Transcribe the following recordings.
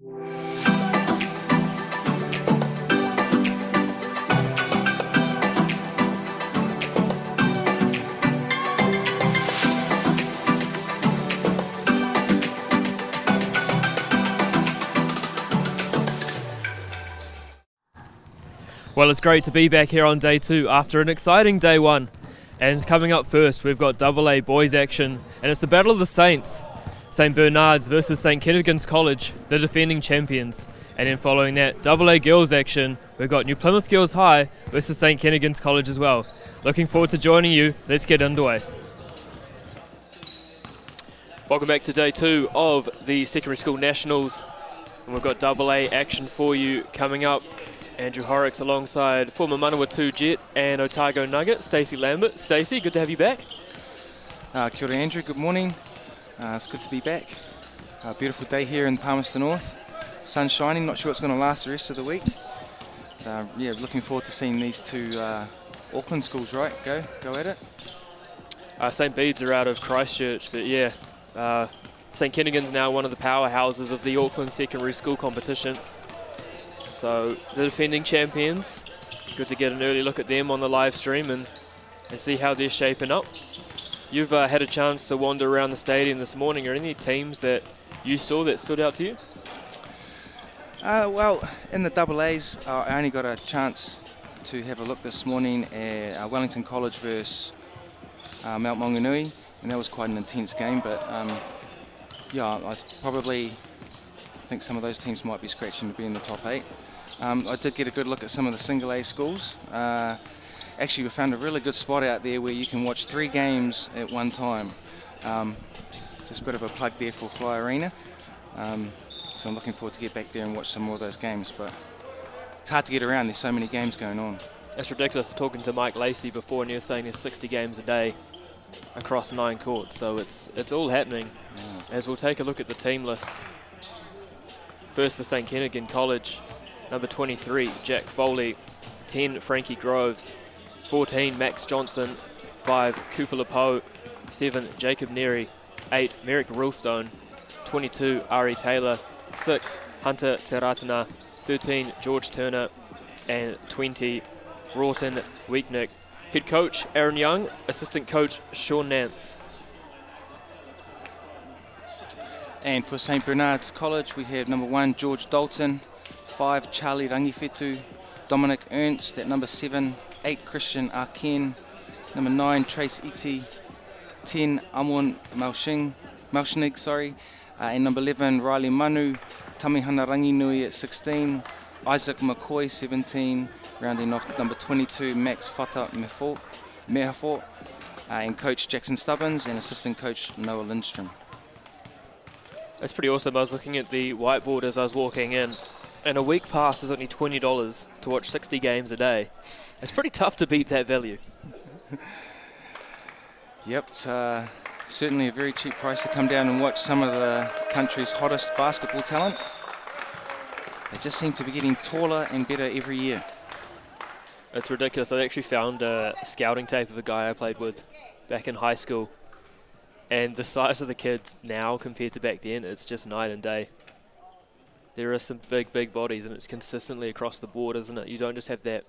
Well, it's great to be back here on day 2 after an exciting day 1. And coming up first, we've got AA boys action, and it's the Battle of the Saints. St Bernard's versus St Kentigern's College, the defending champions. And then following that, AA girls action, we've got New Plymouth Girls High versus St Kentigern's College as well. Looking forward to joining you. Let's get underway. Welcome back to day 2 of the Secondary School Nationals. And we've got AA action for you coming up. Andrew Horrocks alongside former Manawatu Jet and Otago Nugget, Stacey Lambert. Stacey, good to have you back. Kia ora, Andrew, good morning. It's good to be back. Beautiful day here in Palmerston North. Sun shining, not sure it's going to last the rest of the week. Yeah, looking forward to seeing these two Auckland schools, right? Go at it. St Bede's are out of Christchurch, but yeah, St Kentigern's now one of the powerhouses of the Auckland secondary school competition. So the defending champions, good to get an early look at them on the live stream and see how they're shaping up. You've had a chance to wander around the stadium this morning. Are any teams that you saw that stood out to you? Well, in the AAs, I only got a chance to have a look this morning at Wellington College versus Mount Maunganui, and that was quite an intense game, but yeah, I think some of those teams might be scratching to be in the top 8. I did get a good look at some of the single A schools. Actually, we found a really good spot out there where you can watch 3 games at one time. Just a bit of a plug there for Fly Arena. So I'm looking forward to get back there and watch some more of those games, but it's hard to get around, there's so many games going on. It's ridiculous. Talking to Mike Lacey before, and he was saying there's 60 games a day across 9 courts, so it's all happening. Yeah. As we'll take a look at the team lists. First for St Kentigern College, number 23, Jack Foley, 10, Frankie Groves, 14, Max Johnson, 5, Kupala Poe, 7, Jacob Neary, 8, Merrick Rulstone, 22, Ari Taylor, 6, Hunter Teratana, 13, George Turner, and 20, Broughton Weeknick. Head coach Aaron Young, assistant coach Sean Nance. And for St Bernard's College, we have number 1, George Dalton, 5, Charlie Rangifetu, Dominic Ernst at number 7, 8, Christian Arken, number 9, Trace Iti, 10, Amon Malshnig, and number 11, Riley Manu, Tamihana Ranginui at 16, Isaac McCoy, 17, rounding off number 22, Max Fata Mehafort, and coach Jackson Stubbins, and assistant coach Noah Lindstrom. That's pretty awesome. I was looking at the whiteboard as I was walking in, and a week pass is only $20 to watch 60 games a day. It's pretty tough to beat that value. Yep, it's certainly a very cheap price to come down and watch some of the country's hottest basketball talent. They just seem to be getting taller and better every year. It's ridiculous. I actually found a scouting tape of a guy I played with back in high school. And the size of the kids now compared to back then, it's just night and day. There are some big bodies, and it's consistently across the board, isn't it? You don't just have that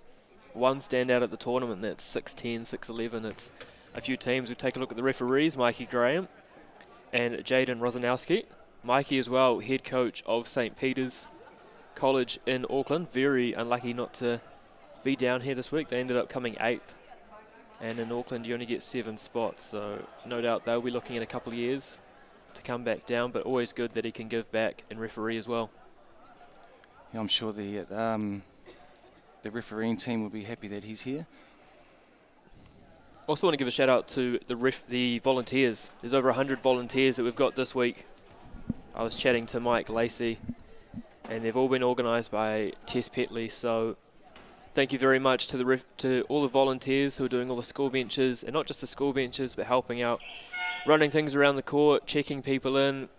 one standout at the tournament that's 6'10", 6'11". It's a few teams. We'll take a look at the referees, Mikey Graham and Jaden Rosanowski. Mikey as well, head coach of St Peter's College in Auckland. Very unlucky not to be down here this week. They ended up coming 8th. And in Auckland, you only get 7 spots. So no doubt they'll be looking in a couple of years to come back down, but always good that he can give back and referee as well. Yeah, I'm sure the refereeing team will be happy that he's here. Also want to give a shout out to the volunteers. There's over 100 volunteers that we've got this week. I was chatting to Mike Lacey, and they've all been organised by Tess Petley. So thank you very much to all the volunteers who are doing all the school benches, and not just the school benches, but helping out, running things around the court, checking people in,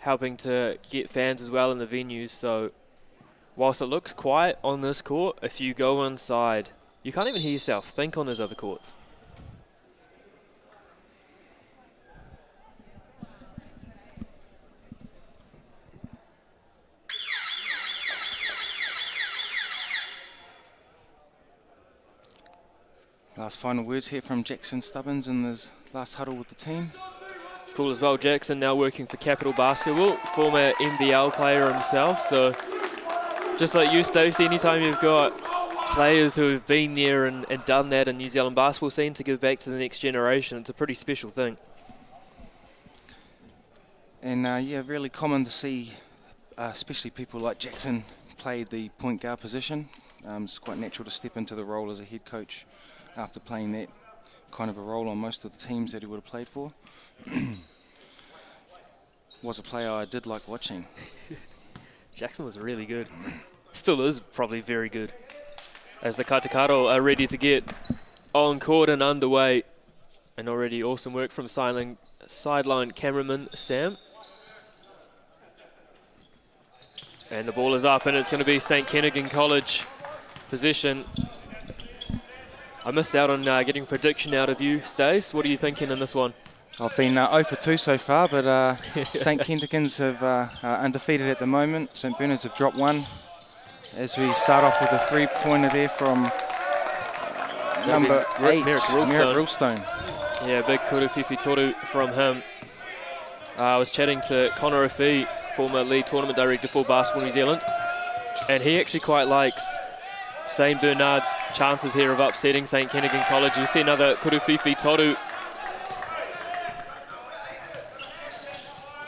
helping to get fans as well in the venues. So whilst it looks quiet on this court, if you go inside, you can't even hear yourself think on those other courts. last final words here from Jackson Stubbins in his last huddle with the team. It's cool as well. Jackson now working for Capital Basketball, former NBL player himself. So just like you, Stacey, anytime you've got players who have been there and done that in New Zealand basketball scene to give back to the next generation, it's a pretty special thing. And yeah, really common to see, especially people like Jackson, play the point guard position. It's quite natural to step into the role as a head coach after playing that kind of a role on most of the teams that he would have played for. Was a player I did like watching. Jackson was really good. Still is probably very good. As the Katakaro are ready to get on court and underway. And already awesome work from sideline cameraman Sam. And the ball is up, and it's going to be St. Kentigern College possession. I missed out on getting a prediction out of you, Stace. What are you thinking in this one? I've been 0 for 2 so far, but St. Kentigern's have undefeated at the moment. St. Bernard's have dropped 1. As we start off with a 3-pointer there from number 8, Merrick Rulstone. Yeah, big kuruwhiwhi toru from him. I was chatting to Connor O'Fee, former lead tournament director for Basketball New Zealand, and he actually quite likes St. Bernard's chances here of upsetting St. Kentigern College. You see another kuruwhiwhi toru.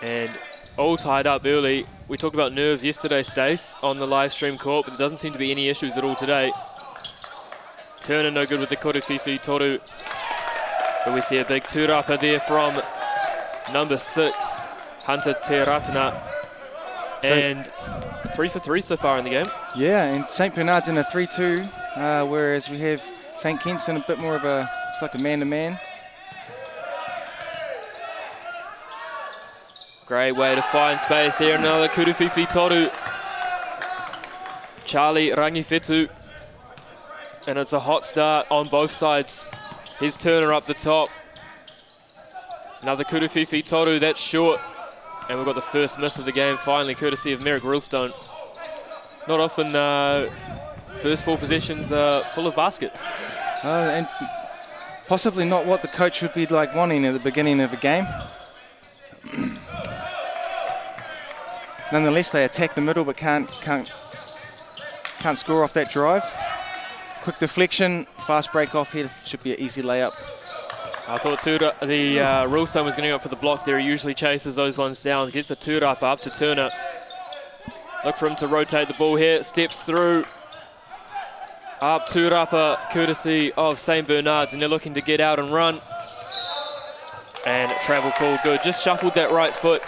And all tied up early. We talked about nerves yesterday, Stace, on the live stream court, but there doesn't seem to be any issues at all today. Turner no good with the kuruwhiwhi toru. But we see a big tūrapa there from number 6, Hunter Te Ratana. And 3 for 3 so far in the game. Yeah, and St. Bernard's in a 3-2, whereas we have St. Kent's in a bit more of a, it's like a man-to-man. Great way to find space here. Another kuruwhiwhi toru. Charlie Rangifetu. And it's a hot start on both sides. Here's Turner up the top. Another kuruwhiwhi toru, that's short. And we've got the first miss of the game finally, courtesy of Merrick Rulstone. Not often first 4 possessions are full of baskets. And possibly not what the coach would be like wanting at the beginning of a game. Nonetheless, they attack the middle but can't score off that drive. Quick deflection, fast break off here, should be an easy layup. I thought Rulstone was going to go for the block there. He usually chases those ones down, gets the tūrapa up to Turner. Look for him to rotate the ball here, steps through. Up tūrapa, courtesy of St. Bernard's, and they're looking to get out and run. And travel call good, just shuffled that right foot.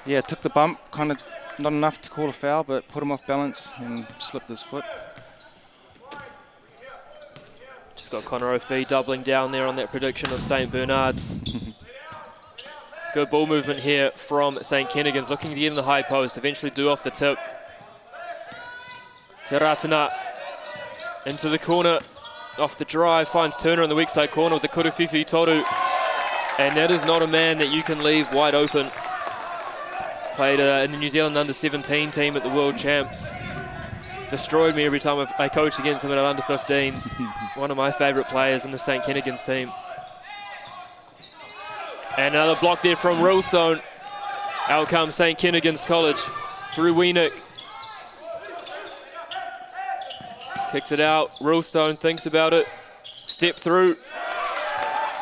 Yeah, took the bump, kind of not enough to call a foul, but put him off balance and slipped his foot. Just got Connor O'Fee doubling down there on that prediction of St. Bernard's. Good ball movement here from St. Kentigern's, looking to get in the high post, eventually do off the tip. Te Ratana into the corner, off the drive, finds Turner in the weak side corner with the kuruwhiwhi toru. And that is not a man that you can leave wide open. Played in the New Zealand under-17 team at the World Champs. Destroyed me every time I coached against him at under-15s. One of my favourite players in the St. Kentigern's team. And another block there from Rulstone. Out comes St. Kentigern's College through Wienik. Kicks it out. Rulstone thinks about it. Step through.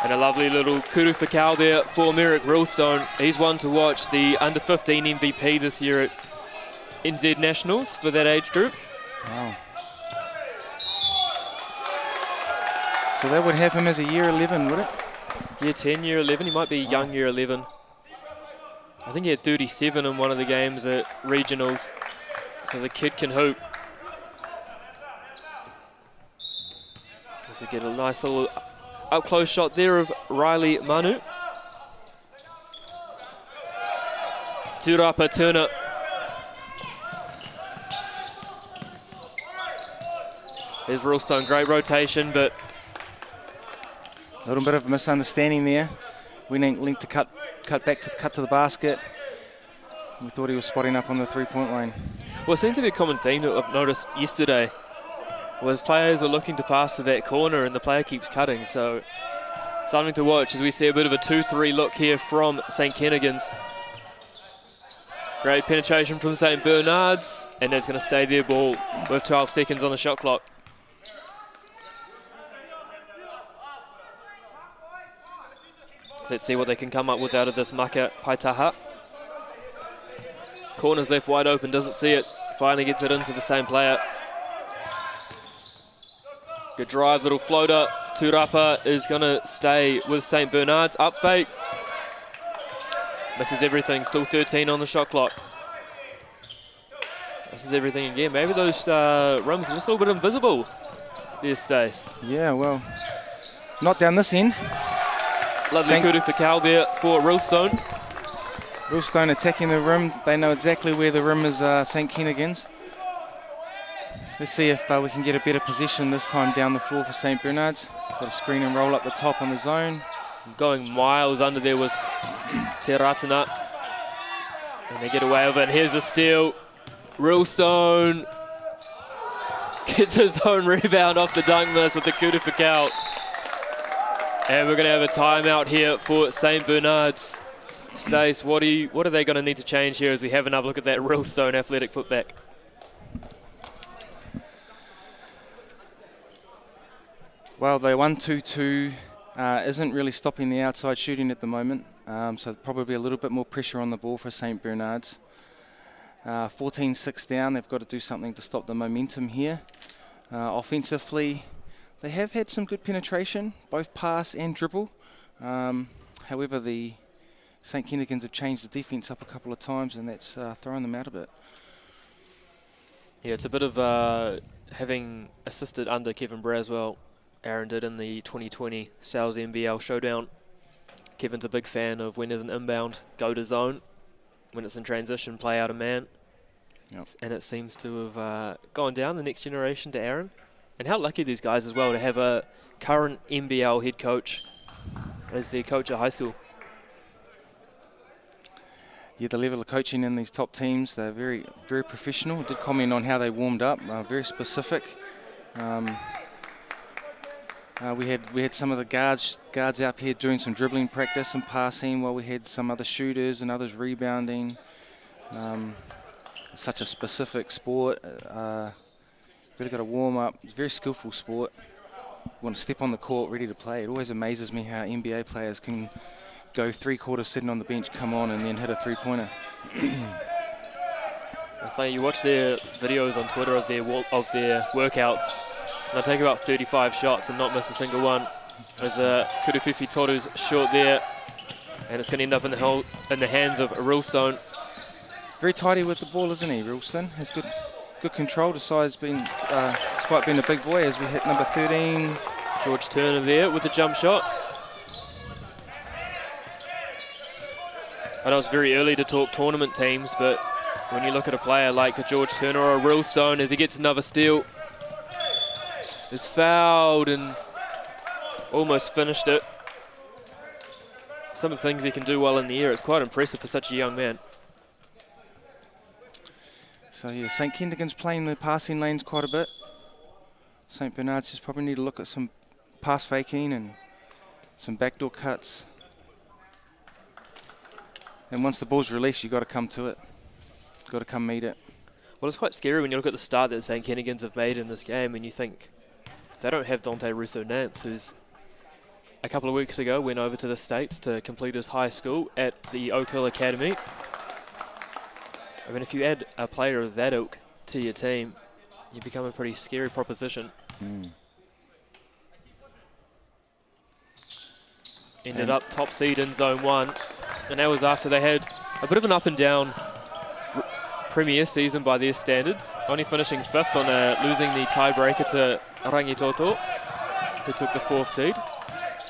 And a lovely little kuruwhikau there for Merrick Rulstone. He's one to watch, the under-15 MVP this year at NZ Nationals for that age group. Wow. So that would have him as a year 11, would it? Year 10, year 11. He might be young year 11. I think he had 37 in one of the games at regionals. So the kid can hoop. If we get a nice little up-close shot there of Riley Manu. Tūrapa Turner. There's Rulstone, great rotation, but a little bit of a misunderstanding there. We linked to cut to the basket. We thought he was spotting up on the 3-point line. Well, it seems to be a common theme that I've noticed yesterday. Well, his players are looking to pass to that corner and the player keeps cutting, so something to watch as we see a bit of a 2-3 look here from St. Kentigern's. Great penetration from St. Bernard's, and that's going to stay there, ball with 12 seconds on the shot clock. Let's see what they can come up with out of this Maka Paitaha. Corner's left wide open, doesn't see it. Finally gets it into the same player. Good drive, little floater. Turapa is going to stay with St. Bernard's. Up fake. Misses everything, still 13 on the shot clock. Misses everything again. Maybe those rims are just a little bit invisible these days. Yeah, well, not down this end. Lovely kudu for Cal there for Rillstone. Rillstone attacking the rim. They know exactly where the rim is, St. Kentigern's. Let's see if we can get a better position this time down the floor for St. Bernard's. Got a screen and roll up the top on the zone. Going miles under there was Te Ratana. And they get away with it. And here's a steal. Rillstone gets his own rebound off the dunk miss with the kudu for Cal. And we're going to have a timeout here for St. Bernard's. Stace, what are they going to need to change here as we have another look at that Rillstone athletic putback? Well, the 1-2-2 isn't really stopping the outside shooting at the moment, so probably a little bit more pressure on the ball for St. Bernard's. 14-6 down, they've got to do something to stop the momentum here. Offensively, they have had some good penetration, both pass and dribble. However, the St. Kentigern's have changed the defence up a couple of times, and that's thrown them out a bit. Yeah, it's a bit of having assisted under Kevin Braswell. Aaron did in the 2020 Sales NBL Showdown. Kevin's a big fan of when there's an inbound, go to zone. When it's in transition, play out a man. Yep. And it seems to have gone down the next generation to Aaron. And how lucky these guys as well to have a current NBL head coach as their coach at high school. Yeah, the level of coaching in these top teams, they're very, very professional. I did comment on how they warmed up, very specific. We had some of the guards out here doing some dribbling practice and passing, while we had some other shooters and others rebounding. It's such a specific sport. Really got to warm up. It's a very skillful sport. You want to step on the court ready to play. It always amazes me how NBA players can go 3 quarters sitting on the bench, come on, and then hit a 3-pointer. You watch their videos on Twitter of their workouts. They'll take about 35 shots and not miss a single one. There's Kurufifi Toru's short there, and it's going to end up in the hands of Rillstone. Very tidy with the ball, isn't he, Rillstone? Has good control. Decides despite being a big boy, as we hit number 13. George Turner there with the jump shot. I know it's very early to talk tournament teams, but when you look at a player like a George Turner or a Rillstone, as he gets another steal, is fouled and almost finished it. Some of the things he can do well in the air, it's quite impressive for such a young man. So yeah, St. Kentigern's playing the passing lanes quite a bit. St. Bernard's just probably need to look at some pass faking and some backdoor cuts. And once the ball's released, you've got to come to it. Got to come meet it. Well, it's quite scary when you look at the start that St. Kentigern's have made in this game and you think they don't have Dante Russo-Nance, who's a couple of weeks ago went over to the States to complete his high school at the Oak Hill Academy. I mean, if you add a player of that ilk to your team, you become a pretty scary proposition. Ended up top seed in Zone 1, and that was after they had a bit of an up and down Premier season by their standards, only finishing 5th on losing the tiebreaker to Rangitoto, who took the 4th seed.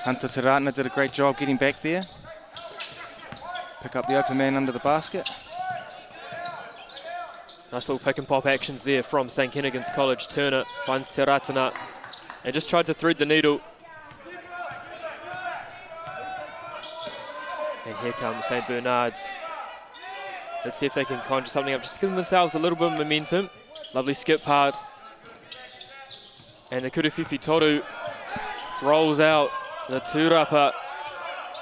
Hunter Tiratna did a great job getting back there. Pick up the open man under the basket. Nice little pick and pop actions there from St. Kentigern's College. Turner finds Tiratana and just tried to thread the needle. And here comes St. Bernard's. Let's see if they can conjure something up. Just give themselves a little bit of momentum. Lovely skip pass. And the Kuruwhiwhi Toru rolls out. The tūrapa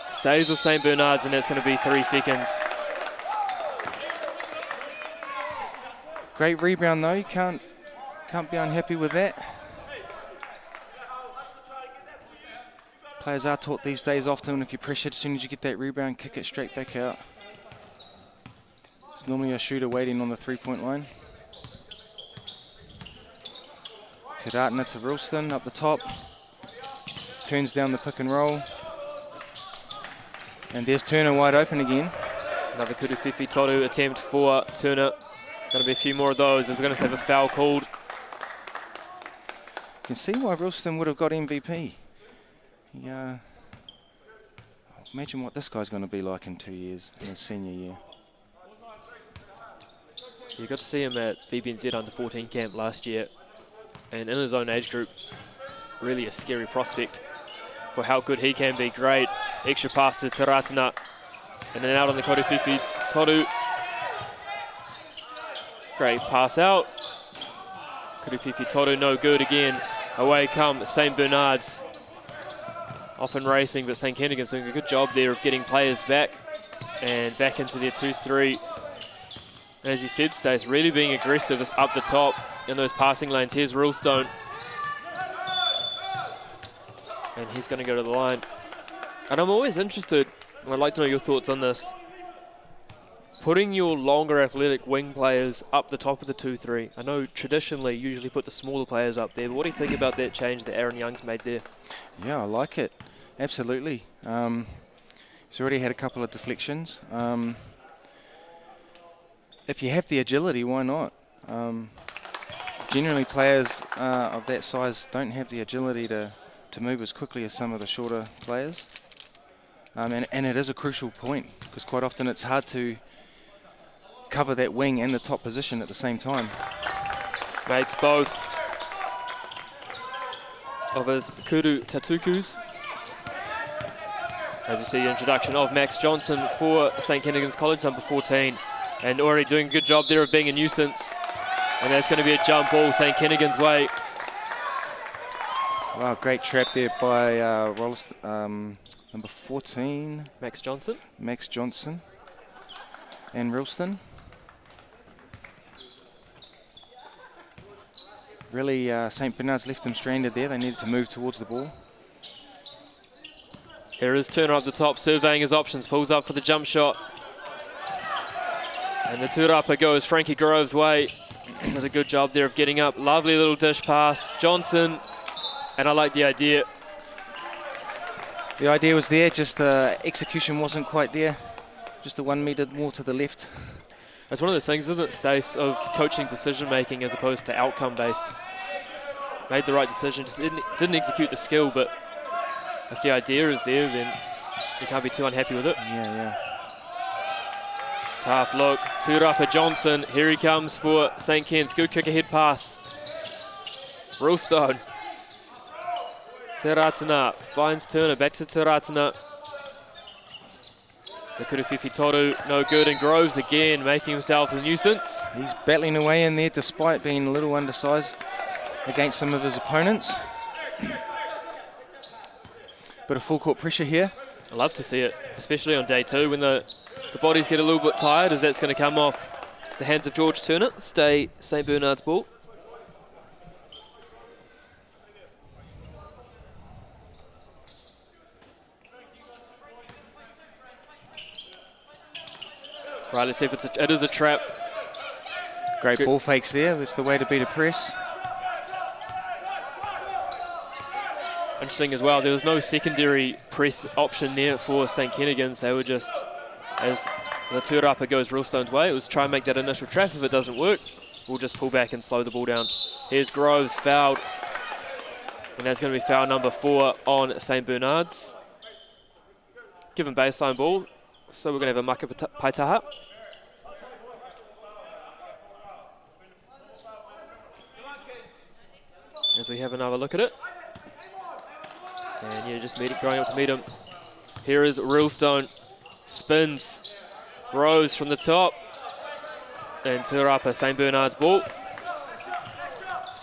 stays with St Bernard's, and that's going to be 3 seconds. Great rebound though, you can't be unhappy with that. Players are taught these days often, if you're pressured, as soon as you get that rebound, kick it straight back out. There's normally a shooter waiting on the 3-point line. Te Ratana to Ralston up the top. Turns down the pick and roll. And there's Turner wide open again. Another Kuruwhiwhi Toru attempt for Turner. Going to be a few more of those as we're going to have a foul called. You can see why Ralston would have got MVP. Imagine what this guy's going to be like in 2 years, in his senior year. You got to see him at BBNZ under 14 camp last year, and in his own age group, really a scary prospect for how good he can be. Great extra pass to Te Ratana, and then out on the Kuruwhiwhi Toru. Great pass out. Kuruwhiwhi Toru no good again. Away come St Bernard's. Often racing, but St Kentigern's doing a good job there of getting players back and back into their 2-3. And as you said, Stace, really being aggressive up the top in those passing lanes. Here's Rulstone. And he's going to go to the line. And I'm always interested, and I'd like to know your thoughts on this, putting your longer athletic wing players up the top of the 2-3. I know traditionally you usually put the smaller players up there, but what do you think about that change that Aaron Young's made there? Yeah, I like it. Absolutely. He's already had a couple of deflections. If you have the agility, why not? Generally, players of that size don't have the agility to move as quickly as some of the shorter players. And it is a crucial point, because quite often it's hard to cover that wing and the top position at the same time. Makes both of his Kuru Tatukus. As you see, the introduction of Max Johnson for St Kentigern's College, number 14. And already doing a good job there of being a nuisance. And that's going to be a jump ball St Kentigern's way. Wow, great trap there by number 14. Max Johnson. Max Johnson. And Ralston. Really, St Bernard's left them stranded there. They needed to move towards the ball. Here is Turner up the top, surveying his options, pulls up for the jump shot. And the tūrapa goes Frankie Grove's way. Does a good job there of getting up. Lovely little dish pass. Johnson, and I like the idea. The idea was there, just the execution wasn't quite there. Just the 1 metre more to the left. It's one of those things, isn't it, Stace, of coaching decision making as opposed to outcome based. Made the right decision, just didn't execute the skill, but if the idea is there, then you can't be too unhappy with it. Yeah. Tough look. Tūrapa Johnson. Here he comes for St Ken's. Good kick ahead pass. Rulstone. Te Ratana finds Turner. Back to Te Ratana. The Kuruwhiwhi Toru no good, and Groves again making himself a nuisance. He's battling away in there despite being a little undersized against some of his opponents. Bit of full court pressure here. I love to see it, especially on day 2 when the bodies get a little bit tired, as that's going to come off the hands of George Turner. Stay St Bernard's ball. Right, let's see if it is a trap. Great ball fakes there. That's the way to beat a press. Interesting as well, there was no secondary press option there for St Kentigern's. They were just, as the tūrapa goes Rulstone's way, it was try and make that initial trap. If it doesn't work, we'll just pull back and slow the ball down. Here's Groves fouled, and that's going to be foul number 4 on St Bernard's. Given baseline ball, so we're going to have a maka paitaha. As we have another look at it. And yeah, just going up to meet him. Here is Rulstone. Spins. Rose from the top. And tūrapa, St Bernard's ball.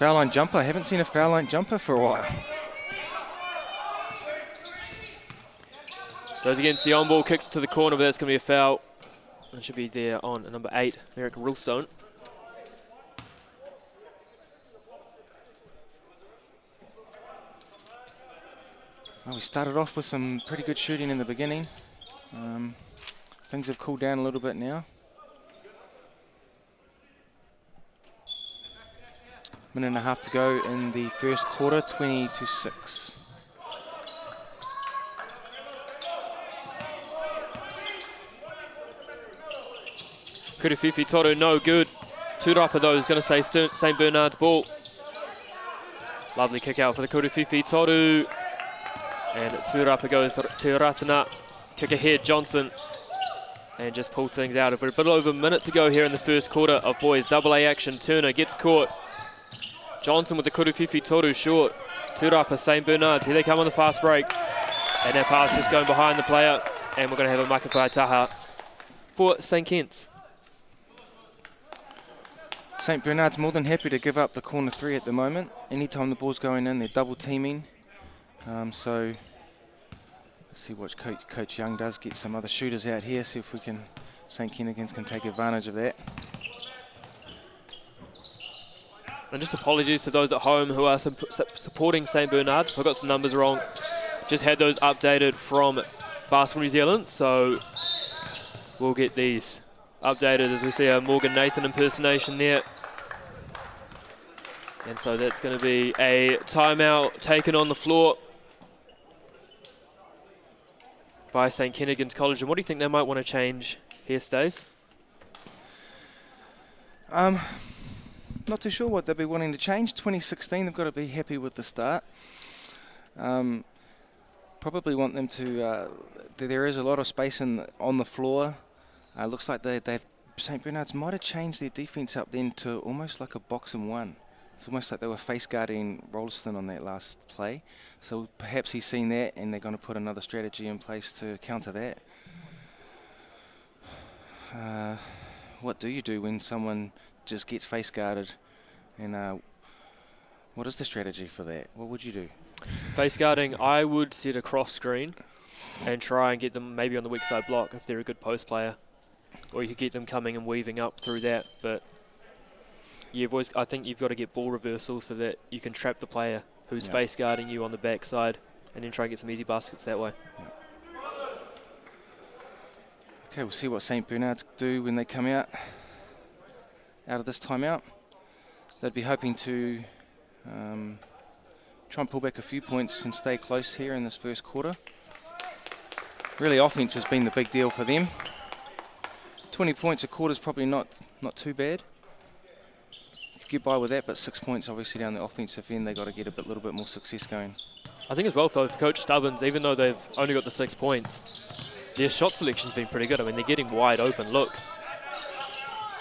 Foul line jumper. I haven't seen a foul line jumper for a while. Goes against the on-ball, kicks to the corner, but that's going to be a foul. It should be there on number 8, Merrick Rulstone. Well, we started off with some pretty good shooting in the beginning. Things have cooled down a little bit now. Minute and a half to go in the first quarter, 20-6. Kurififi Toru, no good. Tūrapa though is going to say St Bernard's ball. Lovely kick out for the Kurififi Toru. And Tūrapa goes to Ratana. Kick ahead, Johnson. And just pulls things out. A bit over a minute to go here in the first quarter of boys AA action. Turner gets caught. Johnson with the Kurififi Toru short. Tūrapa, St Bernard's. Here they come on the fast break. And that pass just going behind the player. And we're going to have a makapai taha for St Kit's. St Bernard's more than happy to give up the corner 3 at the moment. Anytime the ball's going in, they're double teaming. So let's see what Coach Young does. Get some other shooters out here. See if we can, St Kentigern can take advantage of that. And just apologies to those at home who are supporting St Bernard's. I got some numbers wrong. Just had those updated from Basketball New Zealand. So we'll get these updated as we see a Morgan Nathan impersonation there. And so that's going to be a timeout taken on the floor by St Kentigern College. And what do you think they might want to change here, Stace? Not too sure what they'll be wanting to change. 2016, they've got to be happy with the start. Probably want them to, there is a lot of space on the floor. Looks like St Bernard's might have changed their defence up then to almost like a box and one. It's almost like they were face guarding Rolleston on that last play. So perhaps he's seen that and they're going to put another strategy in place to counter that. What do you do when someone just gets face guarded? And what is the strategy for that? What would you do? Face guarding, I would set a cross screen and try and get them maybe on the weak side block if they're a good post player. Or you could get them coming and weaving up through that. But I think you've got to get ball reversal so that you can trap the player who's face guarding you on the backside and then try and get some easy baskets that way. Okay, we'll see what St Bernard's do when they come out of this timeout. They'd be hoping to try and pull back a few points and stay close here in this first quarter. Really, offense has been the big deal for them. 20 points a quarter is probably not too bad. Get by with that, but 6 points obviously down the offensive end. They got to get a little bit more success going. I think as well though, Coach Stubbins, even though they've only got the 6 points, their shot selection's been pretty good. I mean, they're getting wide open looks.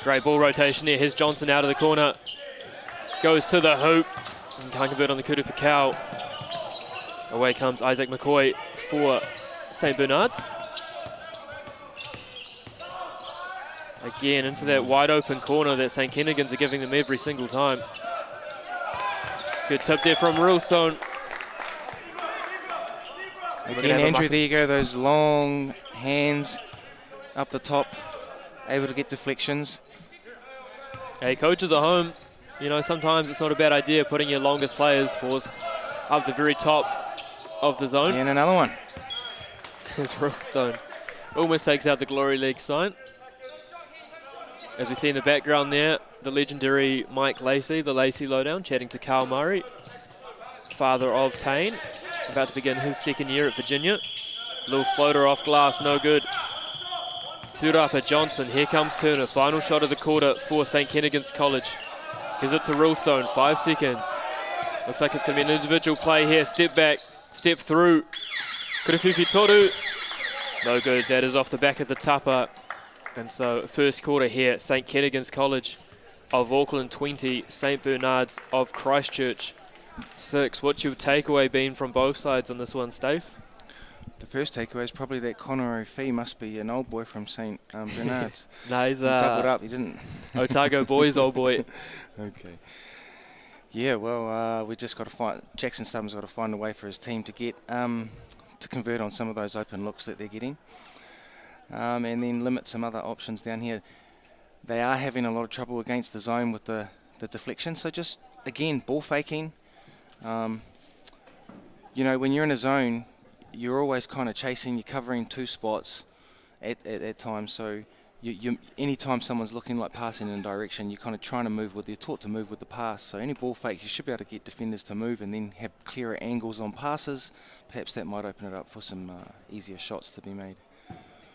Great ball rotation here. Here's Johnson out of the corner, goes to the hoop and can't convert on the kudu for Cal. Away comes Isaac McCoy for St Bernard's. Again, into that wide open corner that St Kentigern's are giving them every single time. Good tip there from Rulstone. Again, Andrew, there you go, those long hands up the top, able to get deflections. Hey, coaches at home, you know, sometimes it's not a bad idea putting your longest players up the very top of the zone. And another one. There's Rulstone. Almost takes out the Glory League sign. As we see in the background there, the legendary Mike Lacey, the Lacey Lowdown, chatting to Carl Murray, father of Tane, about to begin his second year at Virginia. Little floater off glass, no good. Tūrapa Johnson, here comes Turner. Final shot of the quarter for St Kentigern's College. Gives it to Rulstone, 5 seconds. Looks like it's going to be an individual play here. Step back, step through. Kurififi Toru. No good, that is off the back of the tapa. And so first quarter here, St Kentigern's College of Auckland 20, St Bernard's of Christchurch 6. What's your takeaway been from both sides on this one, Stace? The first takeaway is probably that Conor O'Fee must be an old boy from St Bernard's. No, he's doubled up, he didn't. Otago boy's old boy. Okay. Yeah, well, we just got to find, Jackson Stubbs got to find a way for his team to get, to convert on some of those open looks that they're getting. And then limit some other options down here. They are having a lot of trouble against the zone with the deflection. So just, again, ball faking. You know, when you're in a zone, you're always kind of chasing, you're covering two spots at times. So anytime someone's looking like passing in a direction, you're kind of trying to move with, you're taught to move with the pass. So any ball fakes, you should be able to get defenders to move and then have clearer angles on passes. Perhaps that might open it up for some easier shots to be made.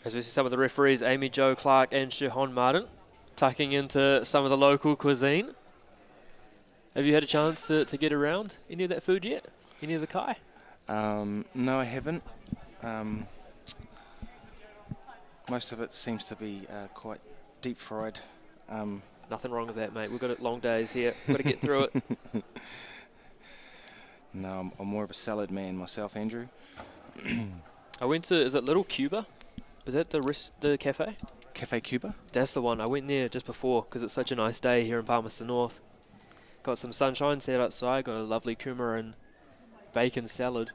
As we see some of the referees, Amy Jo Clark and Shihon Martin, tucking into some of the local cuisine. Have you had a chance to get around any of that food yet? Any of the kai? No, I haven't. Most of it seems to be quite deep fried. Nothing wrong with that, mate. We've got long days here. Got to get through it. No, I'm more of a salad man myself, Andrew. I went to, is it Little Cuba? Is that the cafe? Cafe Cuba? That's the one. I went there just before because it's such a nice day here in Palmerston North. Got some sunshine, sat outside, got a lovely kumara and bacon salad.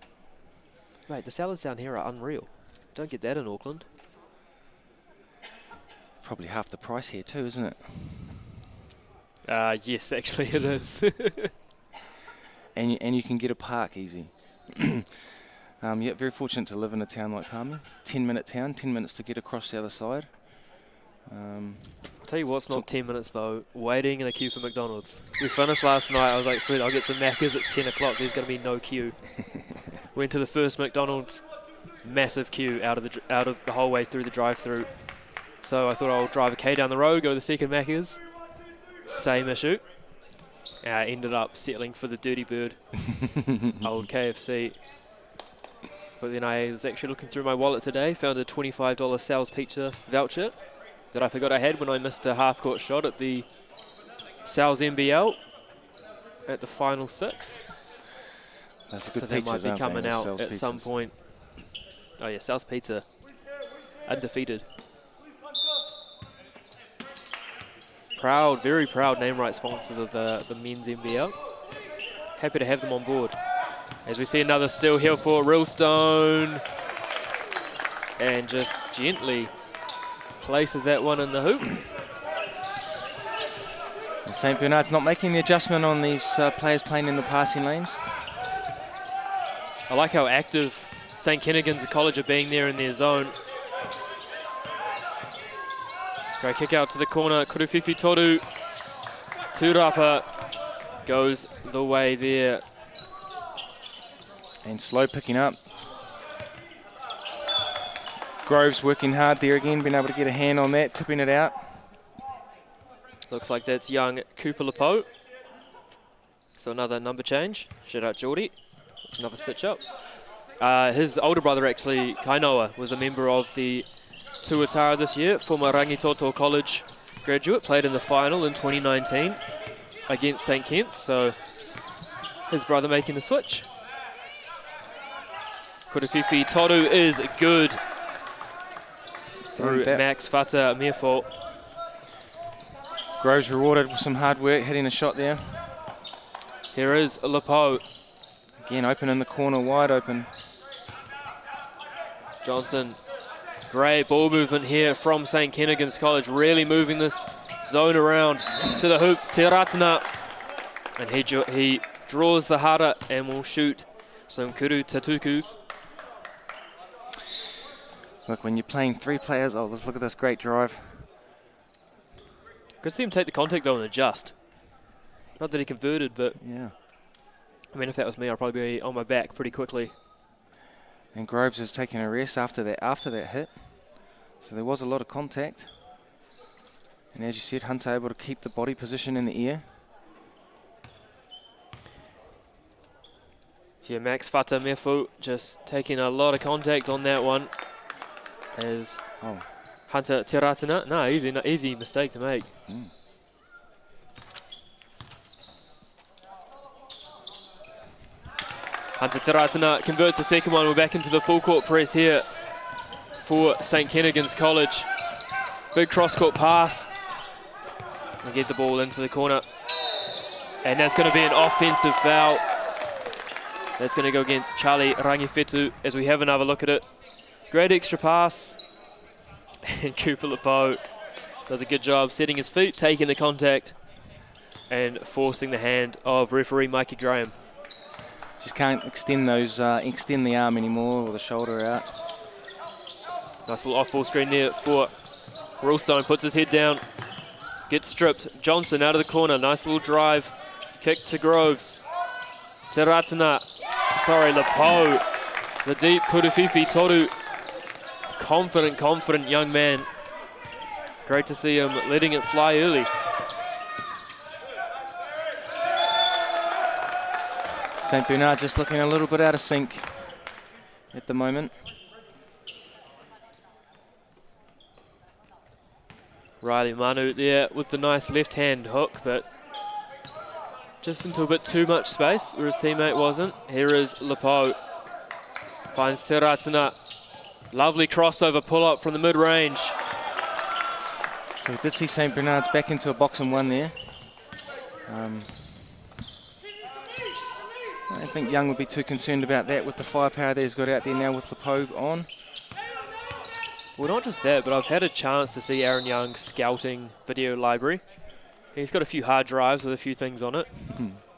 Mate, the salads down here are unreal. Don't get that in Auckland. Probably half the price here too, isn't it? Yes, actually it is. and you can get a park easy. Yeah, very fortunate to live in a town like Palmy. 10-minute town, 10 minutes to get across the other side. I'll tell you what's not 10 minutes though, waiting in a queue for McDonald's. We finished last night, I was like, sweet, I'll get some Maccas, it's 10 o'clock, there's going to be no queue. Went to the first McDonald's, massive queue out of the whole way through the drive-through. So I thought I'll drive a K down the road, go to the second Macca's. Same issue. Ended up settling for the Dirty Bird, old KFC. But then I was actually looking through my wallet today, found a $25 Sal's Pizza voucher that I forgot I had when I missed a half-court shot at the Sal's NBL at the final 6. That's a good so that might be coming out Sal's at pizzas. some point. Oh yeah, Sal's Pizza, undefeated. Proud, very proud name right sponsors of the men's NBL. Happy to have them on board. As we see another steal here for Rillstone. And just gently places that one in the hoop. And St. Bernard's not making the adjustment on these players playing in the passing lanes. I like how active St. Kentigern's College are being there in their zone. Great kick out to the corner. Kuruwhiwhi Toru. Tūrapa goes the way there. And slow picking up. Groves working hard there again, being able to get a hand on that, tipping it out. Looks like that's young Cooper Lepo. So another number change. Shout out Geordie. It's another stitch up. His older brother actually, Kainoa, was a member of the Tuatara this year, former Rangitoto College graduate, played in the final in 2019 against St. Kitts, so his brother making the switch. Kuruwhiwhi Toru is good through Max Fata Mirfo. Groves rewarded with some hard work, hitting a shot there. Here is Lepo. Again, open in the corner, wide open. Johnson, great ball movement here from St. Kentigern's College, really moving this zone around to the hoop. Te Ratana, and he draws the hara and will shoot some kuru tatukus. Look, when you're playing 3 players, oh, let's look at this great drive. Good to see him take the contact though and adjust. Not that he converted, but yeah. I mean, if that was me, I'd probably be on my back pretty quickly. And Groves is taking a rest after that hit. So there was a lot of contact. And as you said, Hunter able to keep the body position in the air. Yeah, Max Fata Mefu just taking a lot of contact on that one. As Hunter Te Ratana, no, easy mistake to make. Hunter Te Ratana converts the second one. We're back into the full court press here for St. Kentigern's College. Big cross court pass. And get the ball into the corner. And that's going to be an offensive foul. That's going to go against Charlie Rangifetu as we have another look at it. Great extra pass. And Cooper Lebeau does a good job setting his feet, taking the contact, and forcing the hand of referee Mikey Graham. Just can't extend the arm anymore or the shoulder out. Nice little off-ball screen there for Rulstone. Puts his head down, gets stripped. Johnson out of the corner. Nice little drive. Kick to Groves. Te Ratana. Sorry, Lebeau. The deep Kurufifi Toru. Confident young man. Great to see him letting it fly early. St. Bernard just looking a little bit out of sync at the moment. Riley Manu there with the nice left-hand hook, but just into a bit too much space where his teammate wasn't. Here is Lebeau. Finds Te Ratana. Lovely crossover pull-up from the mid-range. So we did see St. Bernard's back into a box and one there. I don't think Young would be too concerned about that with the firepower that he's got out there now with Lebeau on. Well, not just that, but I've had a chance to see Aaron Young's scouting video library. He's got a few hard drives with a few things on it.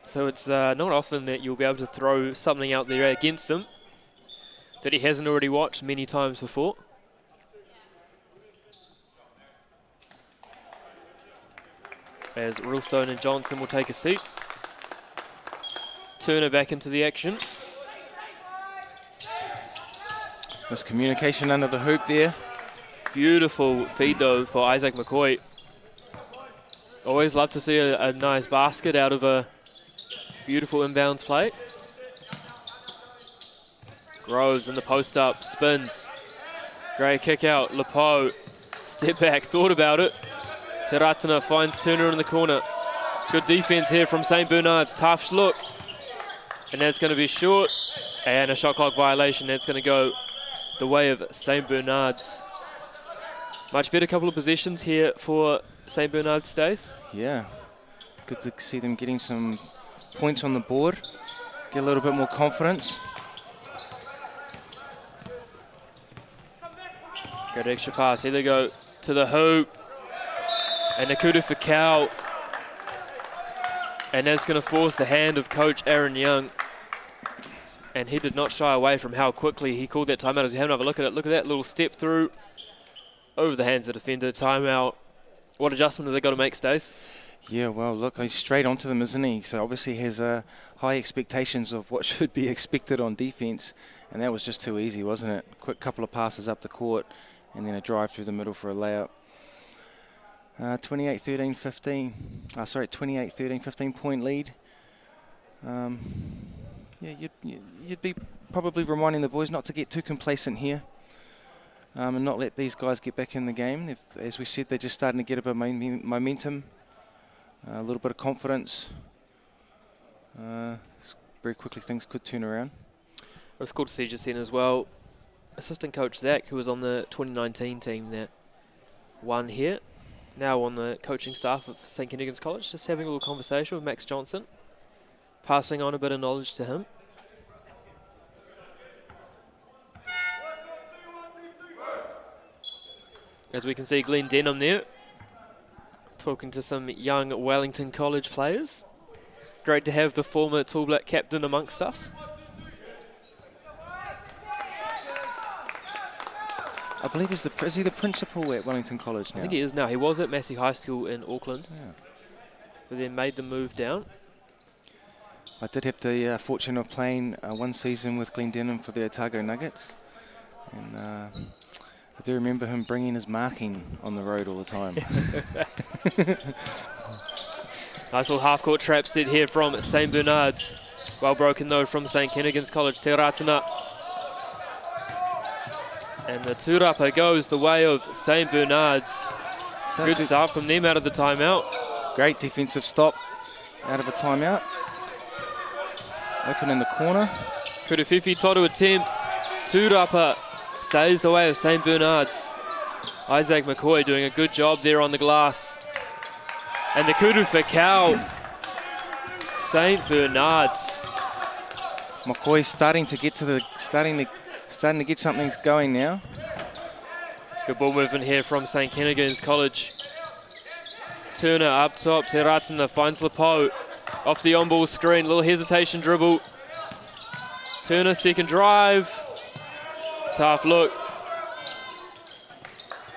So it's not often that you'll be able to throw something out there against him that he hasn't already watched many times before. As Rulstone and Johnson will take a seat. Turner back into the action. Miscommunication under the hoop there. Beautiful feed though for Isaac McCoy. Always love to see a nice basket out of a beautiful inbounds play. Groves in the post up, spins. Great kick out, Lebeau. Step back, thought about it. Te Ratana finds Turner in the corner. Good defense here from St. Bernard's, tough look. And that's going to be short. And a shot clock violation, that's going to go the way of St. Bernard's. Much better couple of possessions here for St. Bernard's Stays. Yeah, good to see them getting some points on the board. Get a little bit more confidence. Good extra pass, here they go to the hoop. And Nakuda for Cal. And that's going to force the hand of coach Aaron Young. And he did not shy away from how quickly he called that timeout. As we have another look at it, look at that little step through over the hands of the defender. Timeout. What adjustment have they got to make, Stace? Yeah, well, look, he's straight onto them, isn't he? So obviously has high expectations of what should be expected on defense. And that was just too easy, wasn't it? Quick couple of passes up the court and then a drive through the middle for a layup. 28-13-15. 15 point lead. Yeah, you'd be probably reminding the boys not to get too complacent here and not let these guys get back in the game. As we said, they're just starting to get a bit of momentum, a little bit of confidence. Very quickly things could turn around. It was cool to see just then as well. Assistant coach Zach, who was on the 2019 team that won here, now on the coaching staff of St. Kentigern's College, just having a little conversation with Max Johnson, passing on a bit of knowledge to him. As we can see Glenn Denham there, talking to some young Wellington College players. Great to have the former Tall Black captain amongst us. I believe is he the principal at Wellington College now? I think he is now. He was at Massey High School in Auckland, Yeah. but then made the move down. I did have the fortune of playing one season with Glenn Denham for the Otago Nuggets. And I do remember him bringing his marking on the road all the time. Nice little half-court trap set here from St. Bernard's. Well broken though from St. Kentigern's College. Te Ratana. And the tūrapa goes the way of St. Bernard's. So Good start from them out of the timeout. Great defensive stop out of a timeout. Open in the corner. Kurufifi Toru attempt. Tūrapa stays the way of St. Bernard's. Isaac McCoy doing a good job there on the glass. And the kudu for Cal. St. Bernard's. McCoy starting to get something going now. Good ball movement here from St. Kentigern's College. Turner up top, Te Ratana finds Lepo. Off the on-ball screen, little hesitation dribble. Turner second drive. Tough look.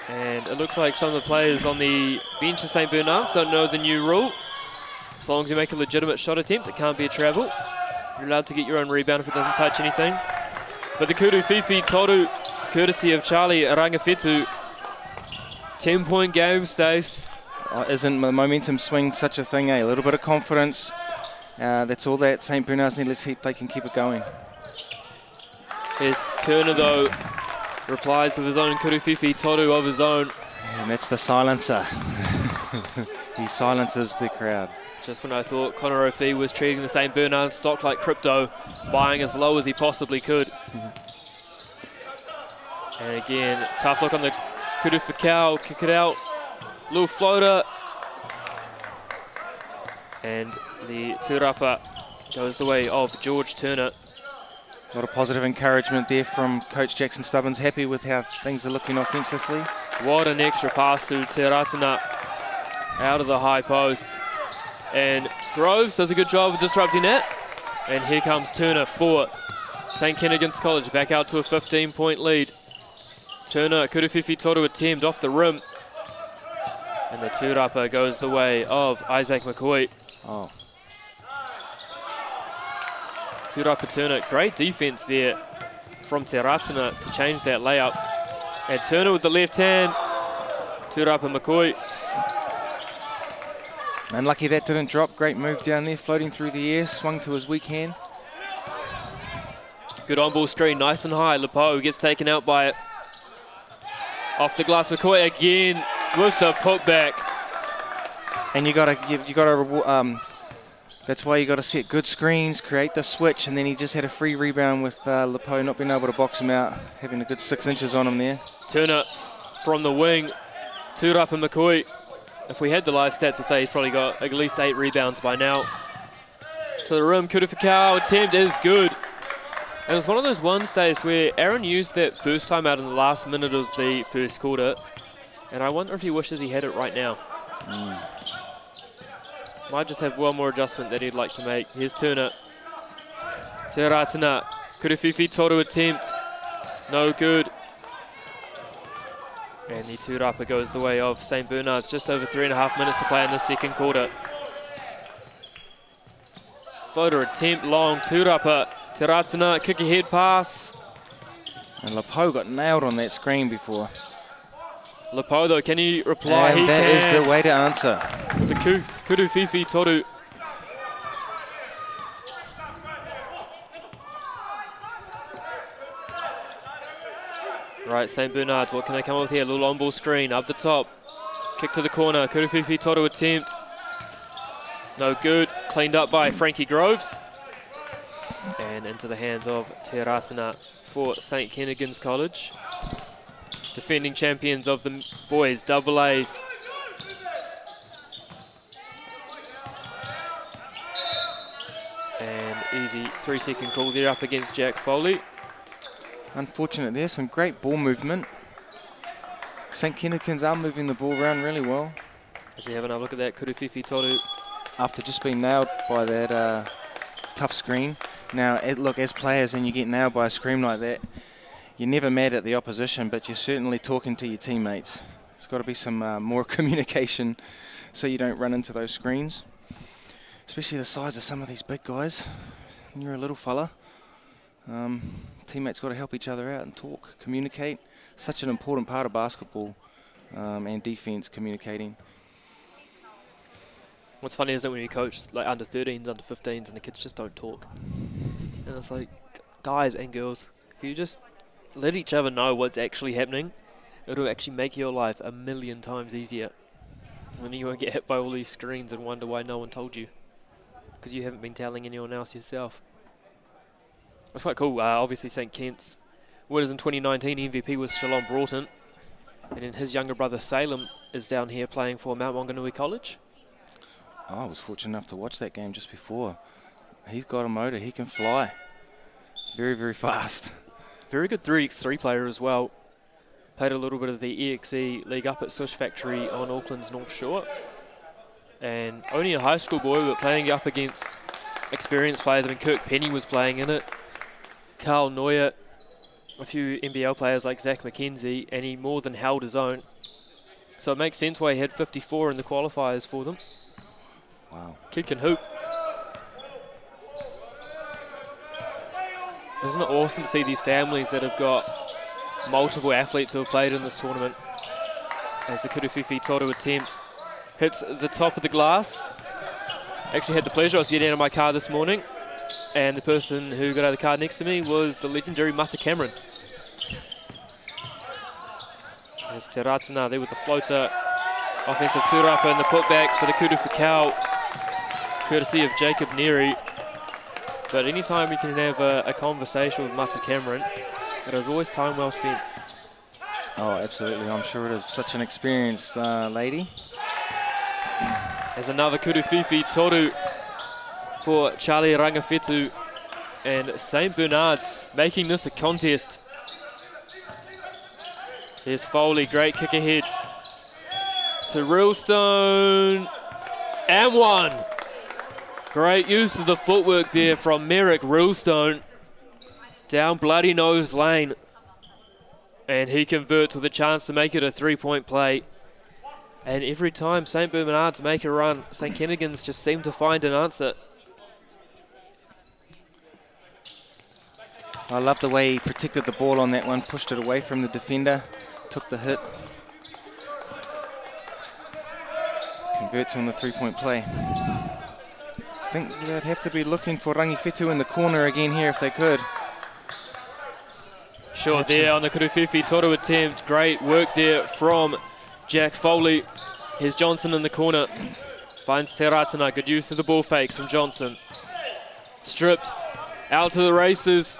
And it looks like some of the players on the bench of St. Bernard's don't know the new rule. As long as you make a legitimate shot attempt, it can't be a travel. You're allowed to get your own rebound if it doesn't touch anything. But the Kuru Fifi Toru, courtesy of Charlie Rangawhetu. 10-point game, Stace. Isn't the momentum swing such a thing, eh? A little bit of confidence. That's all that St. Bernard's need. Let's see if they can keep it going. Here's Turner, though. Replies with his own Kuru Fifi Toru of his own. And that's the silencer. He silences the crowd. Just when I thought Connor O'Fee was treating the St. Bernard stock like crypto, buying as low as he possibly could. And again, tough look on the Kuru Fikau, kick it out. Little floater. And the Tūrapa goes the way of George Turner. A lot of positive encouragement there from Coach Jackson Stubbins. Happy with how things are looking offensively. What an extra pass to Te Ratana out of the high post. And Groves does a good job of disrupting it. And here comes Turner for St. Kentigern's College, back out to a 15-point lead. Turner, Kuru Fifi Toru attempt off the rim. And the Tūrapa goes the way of Isaac McCoy. Oh. Tūrapa Turner, great defense there from Te Ratana to change that layup. And Turner with the left hand. Tūrapa McCoy. Unlucky that didn't drop. Great move down there, floating through the air, swung to his weak hand. Good on-ball screen, nice and high. Lepo gets taken out by it. Off the glass, McCoy again with the putback. And that's why you got to set good screens, create the switch, and then he just had a free rebound with Lepo not being able to box him out, having a good 6 inches on him there. Turner from the wing, Tūrapa McCoy. If we had the live stats, I'd say he's probably got at least 8 rebounds by now. To the rim, Kuru Fikau attempt is good. And it was one of those ones, Stace, where Aaron used that first time out in the last minute of the first quarter. And I wonder if he wishes he had it right now. Might just have one more adjustment that he'd like to make. Here's Turner. Te Ratana, Kuru Fifi Toru attempt. No good. And the Tūrapa goes the way of St. Bernard's. Just over 3.5 minutes to play in the second quarter. Floater attempt, long, Tūrapa. Te Ratana, kick ahead pass. And Lepo got nailed on that screen before. Lepo, though, can he reply? And that is the way to answer. With the Kuru Fifi Toru. Right, St. Bernard's, what can they come up with here? A little on-ball screen, up the top. Kick to the corner, Kuru Fifi Toru attempt. No good, cleaned up by Frankie Groves. And into the hands of Te Ratana for St. Kentigern's College. Defending champions of the boys, double A's. And easy 3-second call there up against Jack Foley. Unfortunate there, some great ball movement. St. Kentigern's are moving the ball around really well. As we have another look at that, Kuru Fifi Toru. After just being nailed by that tough screen. Now, look, as players, and you get nailed by a screen like that, you're never mad at the opposition, but you're certainly talking to your teammates. There's got to be some more communication so you don't run into those screens. Especially the size of some of these big guys. And you're a little fella. Teammates got to help each other out and talk, communicate. Such an important part of basketball and defense, communicating. What's funny is that when you coach like under 13s, under 15s, and the kids just don't talk. And it's like, guys and girls, if you just let each other know what's actually happening, it'll actually make your life a million times easier. And you won't get hit by all these screens and wonder why no one told you, because you haven't been telling anyone else yourself. It's quite cool. Obviously, St. Kent's winners in 2019 MVP was Shalom Broughton, and then his younger brother Salem is down here playing for Mount Maunganui College. I was fortunate enough to watch that game just before. He's got a motor. He can fly. Very, very fast. Very good 3x3 player as well. Played a little bit of the EXE League up at Swish Factory on Auckland's North Shore. And only a high school boy, but playing up against experienced players. I mean, Kirk Penny was playing in it. Carl Neuer, a few NBL players like Zach McKenzie, and he more than held his own. So it makes sense why he had 54 in the qualifiers for them. Wow. Kid can hoop. Isn't it awesome to see these families that have got multiple athletes who have played in this tournament? As the Kuruwhiwhi Toru attempt hits the top of the glass. Actually had the pleasure, I was getting out of my car this morning, and the person who got out of the car next to me was the legendary Mata Cameron. There's Te Ratana there with the floater. Offensive tūrapa and the putback for the Kudu Whakao, courtesy of Jacob Neary. But anytime you can have a conversation with Mata Cameron, it is always time well spent. Oh, absolutely. I'm sure it is such an experienced lady. There's another Kuruwhiwhi Toru for Charlie Rangawhetu, and St. Bernard's making this a contest. Here's Foley, great kick ahead to Reelstone, and one. Great use of the footwork there from Merrick Reelstone down Bloody Nose Lane, and he converts with a chance to make it a 3-point play. And every time St. Bernard's make a run, St. Kentigern's just seem to find an answer. I love the way he protected the ball on that one, pushed it away from the defender, took the hit. Converts on the 3-point play. I think they'd have to be looking for Rangawhetu in the corner again here if they could. Sure, there on the Kuruwhiwhi Toru attempt. Great work there from Jack Foley. Here's Johnson in the corner. Finds Te Ratana. Good use of the ball fakes from Johnson. Stripped out to the races.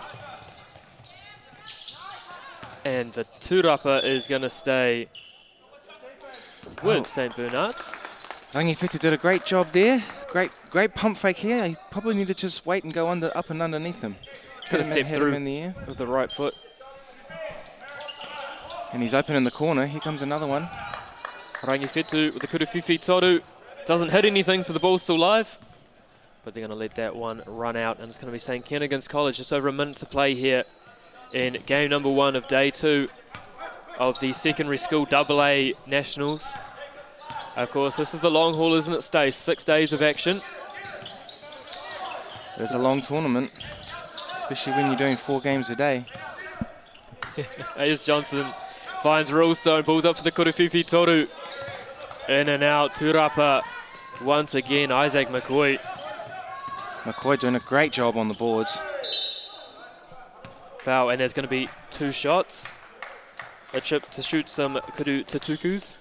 And the tūrapa is going to stay with St. Bernard's. Rangawhetu did a great job there. Great pump fake here. He probably needed to just wait and go up and underneath them. Could have stepped through in the air with the right foot. And he's open in the corner. Here comes another one. Rangawhetu with the Kuruwhiwhi Toru. Doesn't hit anything, so the ball's still live. But they're going to let that one run out, and it's going to be St. Kentigern's College. Just over a minute to play here in game number 1 of day 2 of the secondary school AA Nationals. Of course, this is the long haul, isn't it, Stace? 6 days of action. It's a long tournament, especially when you're doing 4 games a day. Here's Johnson, finds Reelstone, pulls up for the Kuruwhiwhi Toru. In and out, tūrapa once again, Isaac McCoy. McCoy doing a great job on the boards. Foul, and there's going to be 2 shots. A chip to shoot some Kudu Tutukus.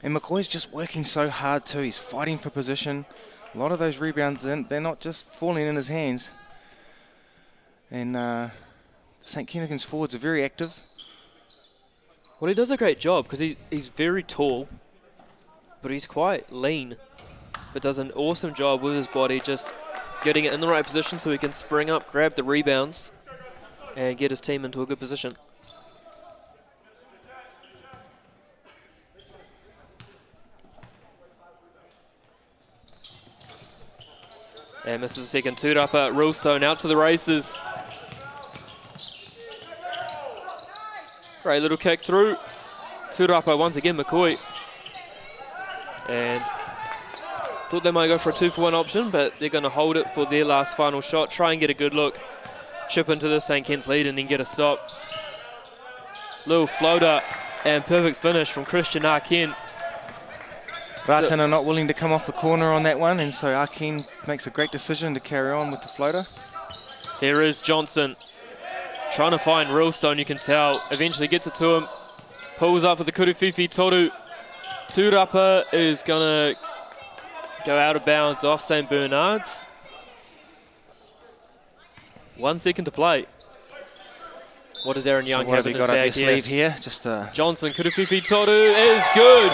And McCoy's just working so hard too. He's fighting for position. A lot of those rebounds, they're not just falling in his hands. And St. Kentigern's forwards are very active. Well, he does a great job because he's very tall, but he's quite lean. But does an awesome job with his body, just getting it in the right position so he can spring up, grab the rebounds, and get his team into a good position. And misses a second. tūrapa, Reelstone out to the races. Great little kick through. tūrapa once again, McCoy. And thought they might go for a 2-for-1 option, but they're going to hold it for their last final shot. Try and get a good look. Chip into the St. Kent's lead and then get a stop. Little floater and perfect finish from Christian Arkin. Ratana not willing to come off the corner on that one, and so Arkin makes a great decision to carry on with the floater. Here is Johnson trying to find Reelstone, you can tell. Eventually gets it to him. Pulls up for the Kuruwhiwhi Toru. tūrapa is going to go out of bounds off St. Bernard's. 1 second to play. What does Aaron Young have in his bag here? Sleeve here? Johnson, Kuruwhiwhi Toru is good.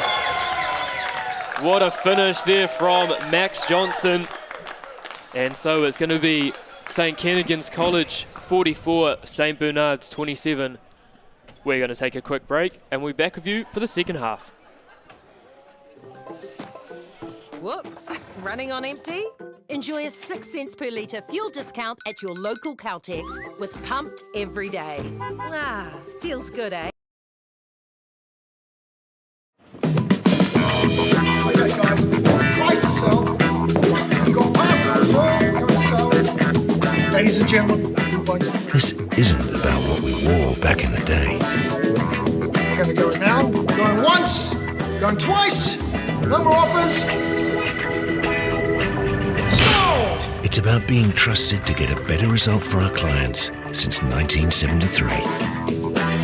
What a finish there from Max Johnson. And so it's going to be St. Kentigern's College 44, St. Bernard's 27. We're going to take a quick break and we'll be back with you for the second half. Whoops, running on empty? Enjoy a 6 cents per litre fuel discount at your local Caltex with Pumped every day. Ah, feels good, eh? Okay, guys, twice to sell. We've got pasta as well. Come and sell. Ladies and gentlemen, this isn't about what we wore back in the day. we're going to go now. Going once, going twice. No more offers. Sold! It's about being trusted to get a better result for our clients since 1973.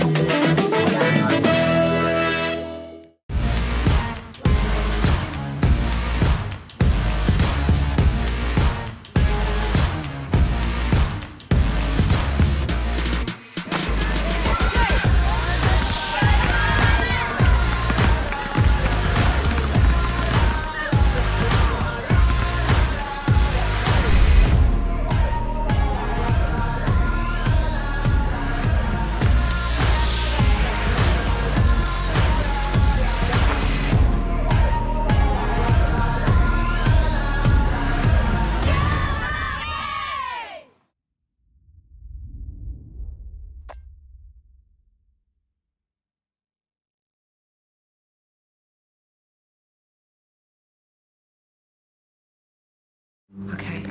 Okay.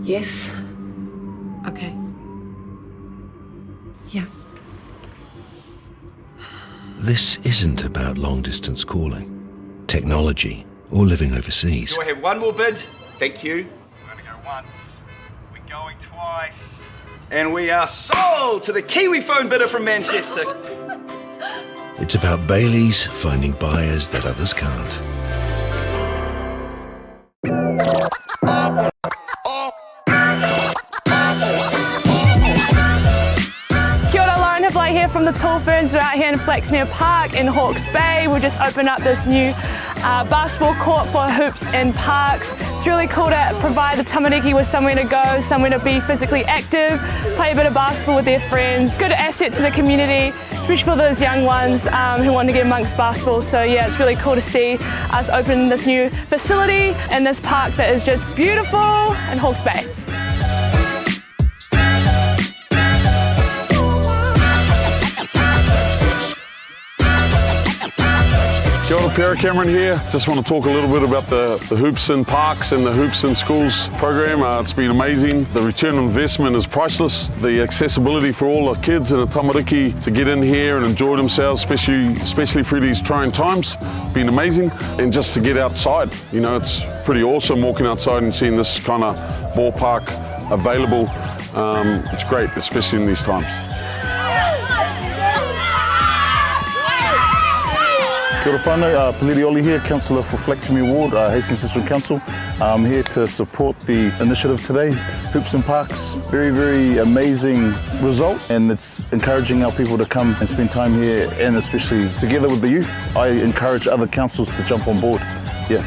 Yes. Okay. Yeah. This isn't about long-distance calling, technology, or living overseas. Do I have one more bid? Thank you. We're going to go once. We're going twice. And we are sold to the Kiwi phone bidder from Manchester. It's about Bailey's finding buyers that others can't. Kia ora, Lauren Hiblay here from the Tall Ferns. We're out here in Flaxmere Park in Hawke's Bay. We've just opened up this new basketball court for hoops and parks. It's really cool to provide the tamariki with somewhere to go, somewhere to be physically active, play a bit of basketball with their friends. Good asset to the community, especially for those young ones who want to get amongst basketball. So yeah, it's really cool to see us open this new facility in this park that is just beautiful in Hawke's Bay. Kia ora, Pierre Cameron here. Just want to talk a little bit about the Hoops in Parks and the Hoops in Schools program. It's been amazing. The return on investment is priceless. The accessibility for all the kids and the tamariki to get in here and enjoy themselves, especially through these trying times, been amazing. And just to get outside, you know, it's pretty awesome walking outside and seeing this kind of ballpark available. It's great, especially in these times. Kia ora whānau, Peliri Oli here, Councillor for Flaxmere Ward, Hastings District Council. I'm here to support the initiative today, Hoops and Parks. Very, very amazing result, and it's encouraging our people to come and spend time here, and especially together with the youth. I encourage other councils to jump on board. Yeah.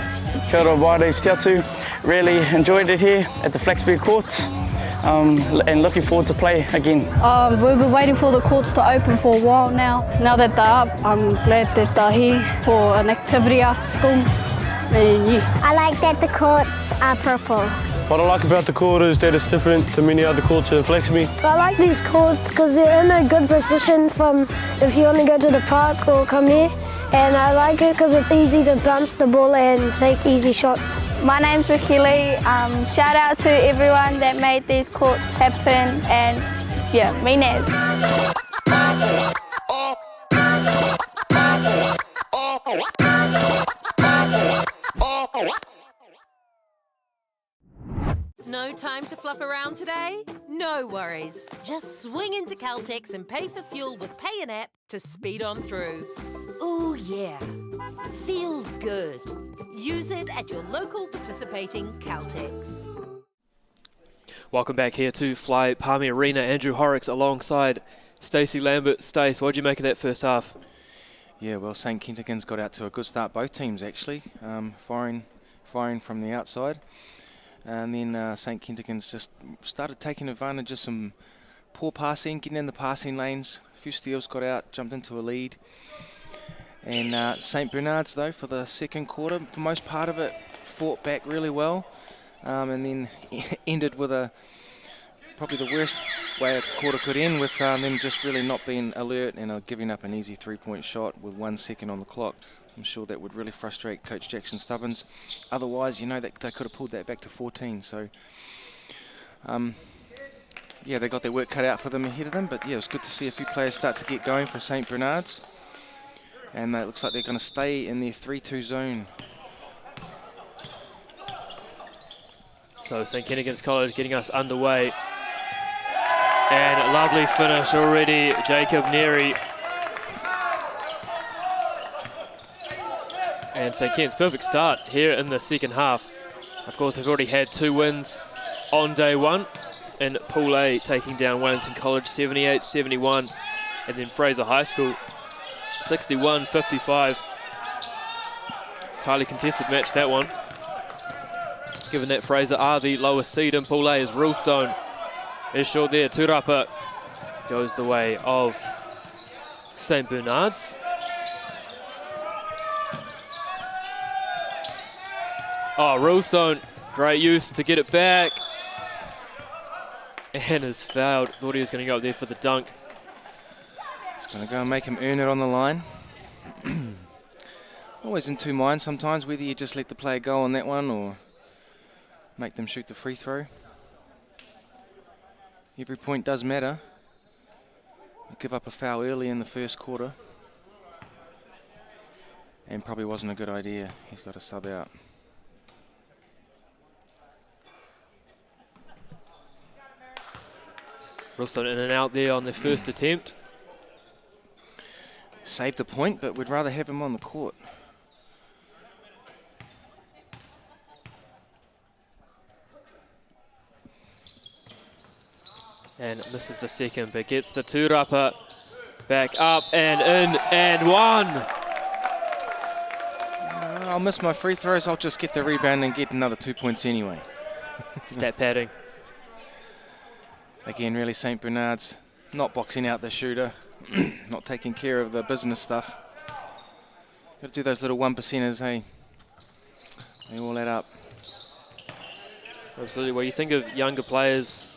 Kia ora, wāre Tiatu. Really enjoyed it here at the Flaxmere Courts. And looking forward to play again. We've been waiting for the courts to open for a while now. Now that they're up, I'm glad that they're here for an activity after school. And yeah. I like that the courts are purple. What I like about the court is that it's different to many other courts in Flaxmere. I like these courts because they're in a good position from if you want to go to the park or come here. And I like it because it's easy to bounce the ball and take easy shots. My name's Ricky Lee. Shout out to everyone that made these courts happen, and yeah, me Naz. No time to fluff around today? No worries. Just swing into Caltex and pay for fuel with Pay an App to speed on through. Ooh, yeah. Feels good. Use it at your local participating Caltex. Welcome back here to Fly Palmy Arena. Andrew Horrocks alongside Stacey Lambert. Stace, what did you make of that first half? Yeah, well, St Kentigern's got out to a good start, both teams actually, firing from the outside. And then St Kentigern's just started taking advantage of some poor passing, getting in the passing lanes. A few steals got out, jumped into a lead. And St Bernard's, though, for the second quarter, for most part of it, fought back really well. And then ended with probably the worst way a quarter could end, with them just really not being alert and giving up an easy 3-point shot with 1 second on the clock. I'm sure that would really frustrate Coach Jackson Stubbins. Otherwise, you know, they could have pulled that back to 14. So, yeah, they got their work cut out for them ahead of them. But, yeah, it was good to see a few players start to get going for St Bernard's. And it looks like they're going to stay in their 3-2 zone. So St Kentigern's College getting us underway. And a lovely finish already, Jacob Neary. And St Ken's perfect start here in the second half. Of course, they've already had 2 wins on day 1 in Pool A, taking down Wellington College 78-71, and then Fraser High School 61-55. Highly contested match, that one. Given that Fraser are the lowest seed in Pool A, as Rulestone is short there. Turapa goes the way of St Bernard's. Oh, Rulestone, great use to get it back. And is fouled. Thought he was going to go up there for the dunk. It's going to go and make him earn it on the line. Always in two minds sometimes, whether you just let the player go on that one or make them shoot the free throw. Every point does matter. Give up a foul early in the first quarter. And probably wasn't a good idea. He's got a sub out. Rulestone in and out there on the first attempt. Saved a point, but we'd rather have him on the court. And misses the second, but gets the Turapa back up and in and one. I'll miss my free throws. I'll just get the rebound and get another 2 points anyway. Stat padding. Again, really, St Bernard's not boxing out the shooter, not taking care of the business stuff. Got to do those little 1%ers, hey? They all add up. Absolutely. Well, you think of younger players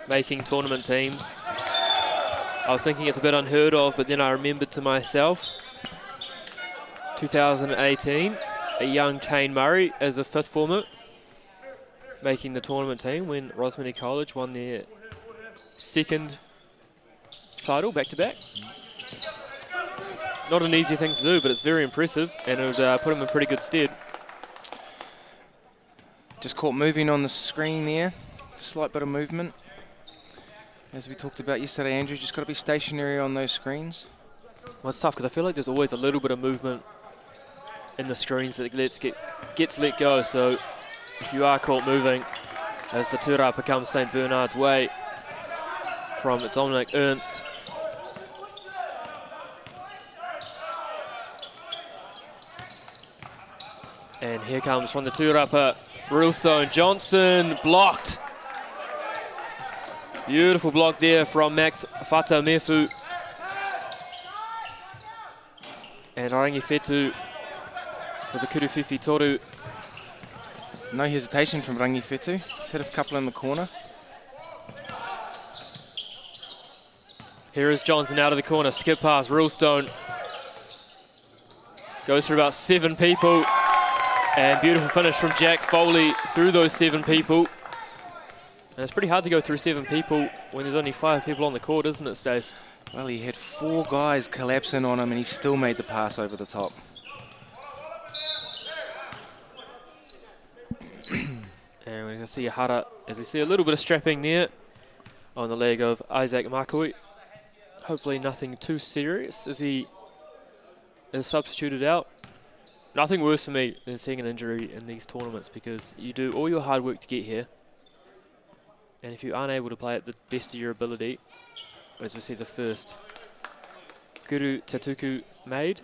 making tournament teams. I was thinking it's a bit unheard of, but then I remembered to myself, 2018, a young Kane Murray as a 5th former making the tournament team when Rosemary College won their 2nd title back-to-back. It's not an easy thing to do, but it's very impressive, and it would put him in pretty good stead. Just caught moving on the screen there, slight bit of movement. As we talked about yesterday, Andrew, just got to be stationary on those screens. Well, it's tough because I feel like there's always a little bit of movement in the screens that gets let go. So if you are caught moving, as the Turapa comes St Bernard's way from Dominic Ernst. And here comes from the Turapa, Rulestone Johnson, blocked. Beautiful block there from Max Fatamefu. And Rangi Fetu with the Kuruwhiwhi Toru. No hesitation from Rangi Fetu. He's hit a couple in the corner. Here is Johnson out of the corner, skip pass, Rulestone. Goes through about 7 people. And beautiful finish from Jack Foley through those 7 people. And it's pretty hard to go through 7 people when there's only 5 people on the court, isn't it, Stace? Well, he had 4 guys collapsing on him and he still made the pass over the top. And we're going to see Hara, as we see a little bit of strapping there on the leg of Isaac Makui. Hopefully nothing too serious as he is substituted out. Nothing worse for me than seeing an injury in these tournaments, because you do all your hard work to get here. And if you aren't able to play at the best of your ability, as we see the first Kuru Tatuku made,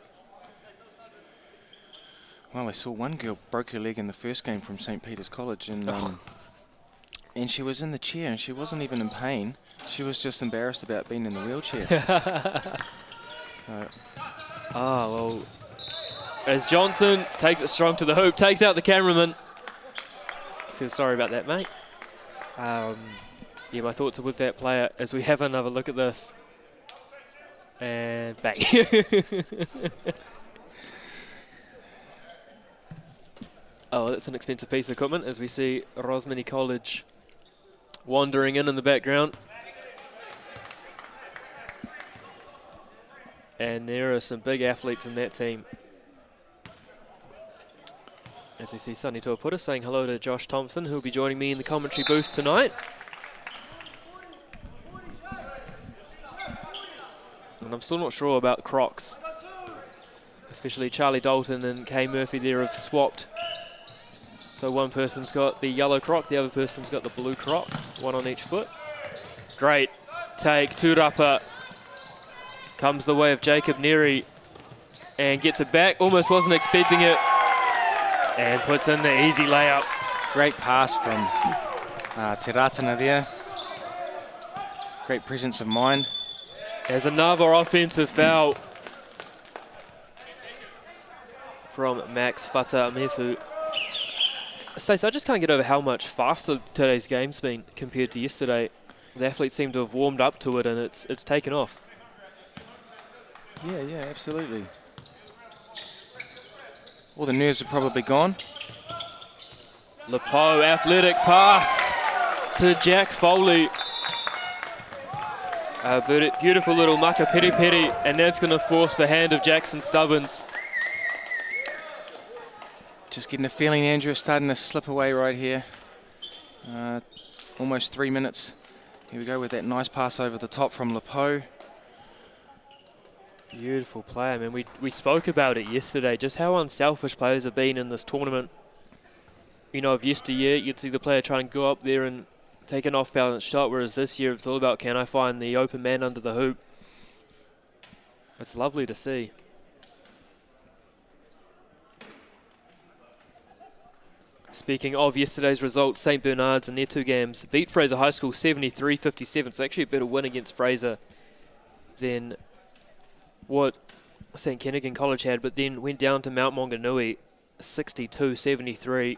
Well, I saw one girl broke her leg in the first game from St. Peter's College, and she was in the chair, and she wasn't even in pain. She was just embarrassed about being in the wheelchair. Well, as Johnson takes it strong to the hoop, takes out the cameraman. Says, sorry about that, mate. Yeah, my thoughts are with that player as we have another look at this. And back. Oh, that's an expensive piece of equipment as we see Rosmini College wandering in the background. And there are some big athletes in that team. As we see Sunny Tuapura saying hello to Josh Thompson, who will be joining me in the commentary booth tonight. And I'm still not sure about Crocs. Especially Charlie Dalton and Kay Murphy there have swapped. So one person's got the yellow Croc, the other person's got the blue Croc, one on each foot. Great take, Turapa comes the way of Jacob Neary and gets it back, almost wasn't expecting it, and puts in the easy layup. Great pass from Te Ratana there. Great presence of mind. There's another offensive foul from Max Fatamefu. So I just can't get over how much faster today's game's been compared to yesterday. The athletes seem to have warmed up to it, and it's taken off. Yeah, absolutely. All the nerves are probably gone. Lepo, athletic pass to Jack Foley. A beautiful little maka piri piri, and that's going to force the hand of Jackson Stubbins. Just getting a feeling Andrew is starting to slip away right here. Almost 3 minutes. Here we go with that nice pass over the top from Lepo. Beautiful play. I mean, we spoke about it yesterday, just how unselfish players have been in this tournament. You know, of yesteryear, you'd see the player try and go up there and take an off-balance shot, whereas this year it's all about, can I find the open man under the hoop? It's lovely to see. Speaking of yesterday's results, St. Bernard's in their 2 games beat Fraser High School 73-57. It's actually a better win against Fraser than what St. Kentigern College had, but then went down to Mount Maunganui 62-73.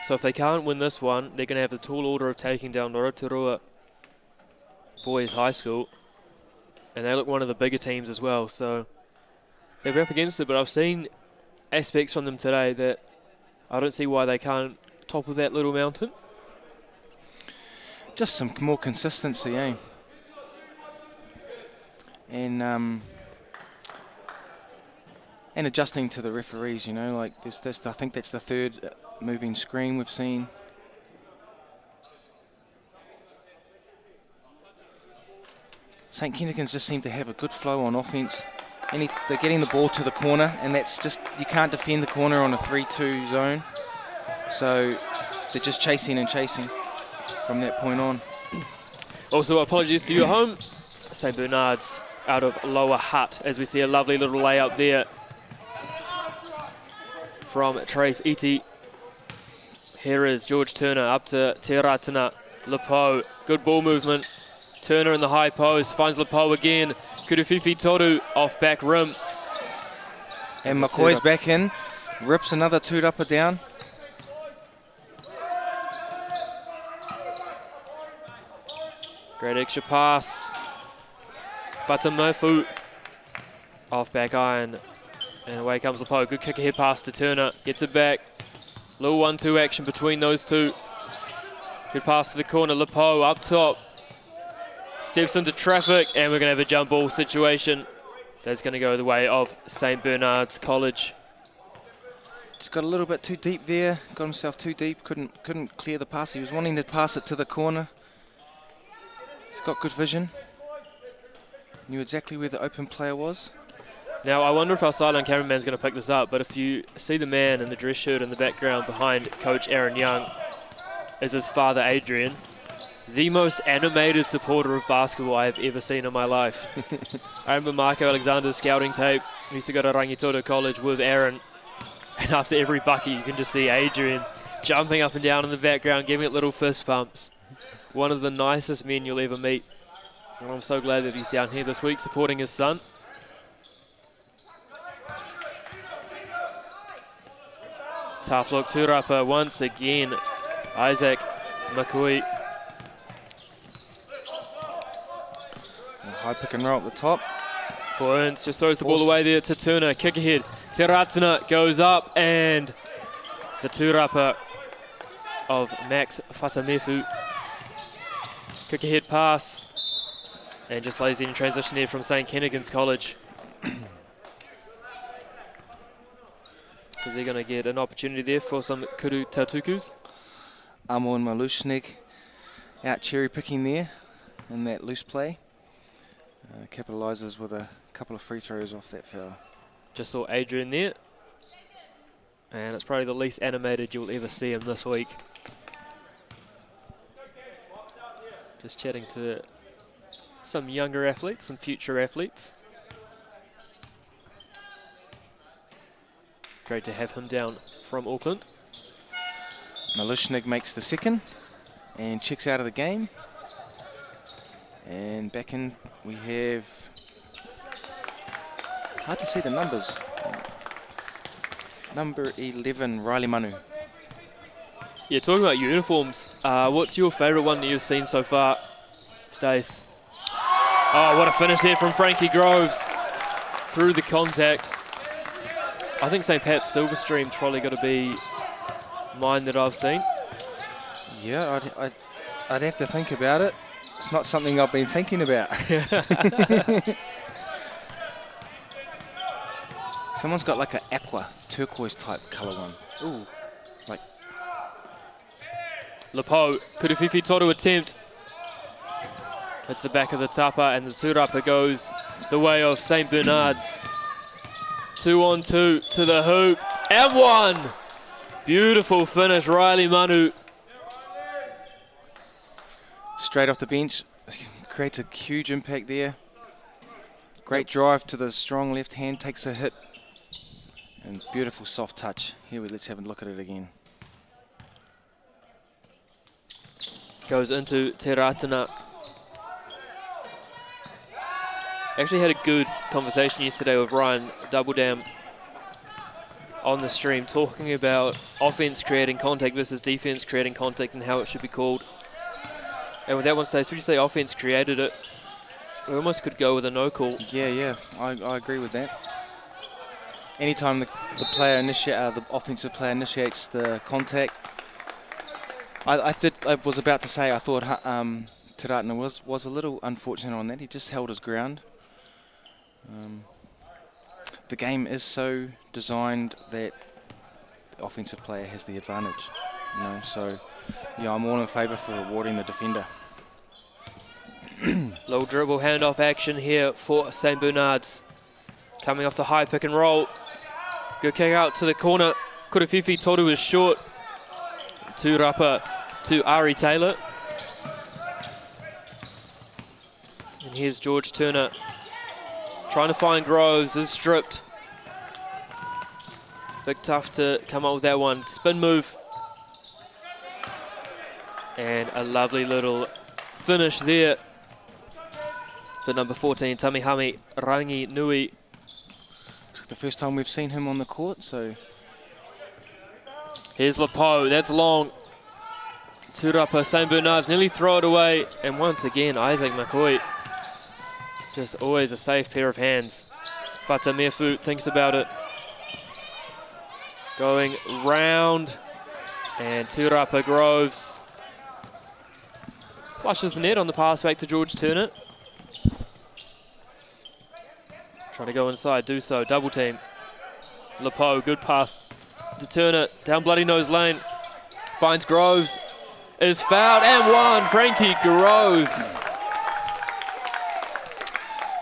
So if they can't win this one, they're going to have the tall order of taking down Rotorua Boys High School. And they look one of the bigger teams as well, so they're up against it, but I've seen aspects from them today that I don't see why they can't topple that little mountain. Just some more consistency, eh? And adjusting to the referees, you know, like this. I think that's the 3rd moving screen we've seen. St. Kentigern's just seem to have a good flow on offense. They're getting the ball to the corner, and that's just, you can't defend the corner on a 3-2 zone. So they're just chasing and chasing from that point on. Also, apologies to you at home. St. Bernard's out of Lower Hutt, as we see a lovely little layup there from Trace Iti. Here is George Turner up to Te Ratana. Lepo, good ball movement. Turner in the high post, finds Lepo again. Kurufifi Toru off back rim. And McCoy's back in, rips another two-upper down. Great extra pass. Fatamefu off back iron. And away comes Lepo. Good kick ahead pass to Turner. Gets it back. Little 1-2 action between those two. Good pass to the corner. Lepo up top. Steps into traffic, and we're going to have a jump ball situation. That's going to go the way of St. Bernard's College. Just got a little bit too deep there. Got himself too deep. Couldn't clear the pass. He was wanting to pass it to the corner. He's got good vision. Knew exactly where the open player was. Now, I wonder if our sideline cameraman's going to pick this up, but if you see the man in the dress shirt in the background behind Coach Aaron Young, is his father, Adrian. The most animated supporter of basketball I have ever seen in my life. I remember Marco Alexander's scouting tape. He used to go to Rangitoto College with Aaron. And after every bucket, you can just see Adrian jumping up and down in the background, giving it little fist pumps. One of the nicest men you'll ever meet. And I'm so glad that he's down here this week supporting his son. Tough look, Tūrapa once again. Isaac Makui. High pick and roll at the top. For Ernst, just throws the ball away there to Turner. Kick ahead. Te Ratana goes up, and the Tūrapa of Max Fatamefu. Kick ahead pass. And just lays in transition there from St. Kentigern's College. So they're going to get an opportunity there for some kuru tautukus. Amon Malushnik out cherry picking there in that loose play. Capitalises with a couple of free throws off that foul. Just saw Adrian there. And it's probably the least animated you'll ever see him this week. Just chatting to some younger athletes, some future athletes. Great to have him down from Auckland. Malushnik makes the second and checks out of the game. And back in we have, hard to see the numbers. Number 11, Riley Manu. Yeah, talking about uniforms, what's your favourite one that you've seen so far, Stace? Oh, what a finish there from Frankie Groves through the contact. I think St. Pat's Silverstream's probably got to be mine that I've seen. Yeah, I'd have to think about it. It's not something I've been thinking about. Someone's got like an aqua, turquoise type colour one. Ooh. Like. Lepo, Kurufifi Toru attempt. It's the back of the tapa, and the Tūrapa goes the way of St. Bernard's. 2-on-2 to the hoop, and one! Beautiful finish, Riley Manu. Straight off the bench, creates a huge impact there. Great drive to the strong left hand, takes a hit. And beautiful soft touch. Here, let's have a look at it again. Goes into Te Ratana. Actually had a good conversation yesterday with Ryan Doubledam on the stream, talking about offense creating contact versus defense creating contact and how it should be called. And with that one, Stace, would you say offense created it? We almost could go with a no call. Yeah, I agree with that. Anytime the player the offensive player initiates the contact, I was about to say I thought Te Ratana was a little unfortunate on that. He just held his ground. The game is so designed that the offensive player has the advantage, you know. So, yeah, I'm all in favour for rewarding the defender. Little dribble handoff action here for St. Bernard's. Coming off the high pick and roll. Good kick out to the corner. Kurufifi Toru is short. Tūrapa to Ari Taylor. And here's George Turner. Trying to find Groves, is stripped. Big tough to come up with that one. Spin move. And a lovely little finish there for number 14, Tamihami Rangi Nui. It's the first time we've seen him on the court, so. Here's Lepo, that's long. Tūrapa, St. Bernard's nearly throw it away. And once again, Isaac McCoy. Just always a safe pair of hands. Fatamefu thinks about it. Going round. And Tūrapa Groves flushes the net on the pass back to George Turner. Trying to go inside, do so, double team. Lepo, good pass to Turner, down Bloody Nose Lane. Finds Groves, is fouled, and one, Frankie Groves.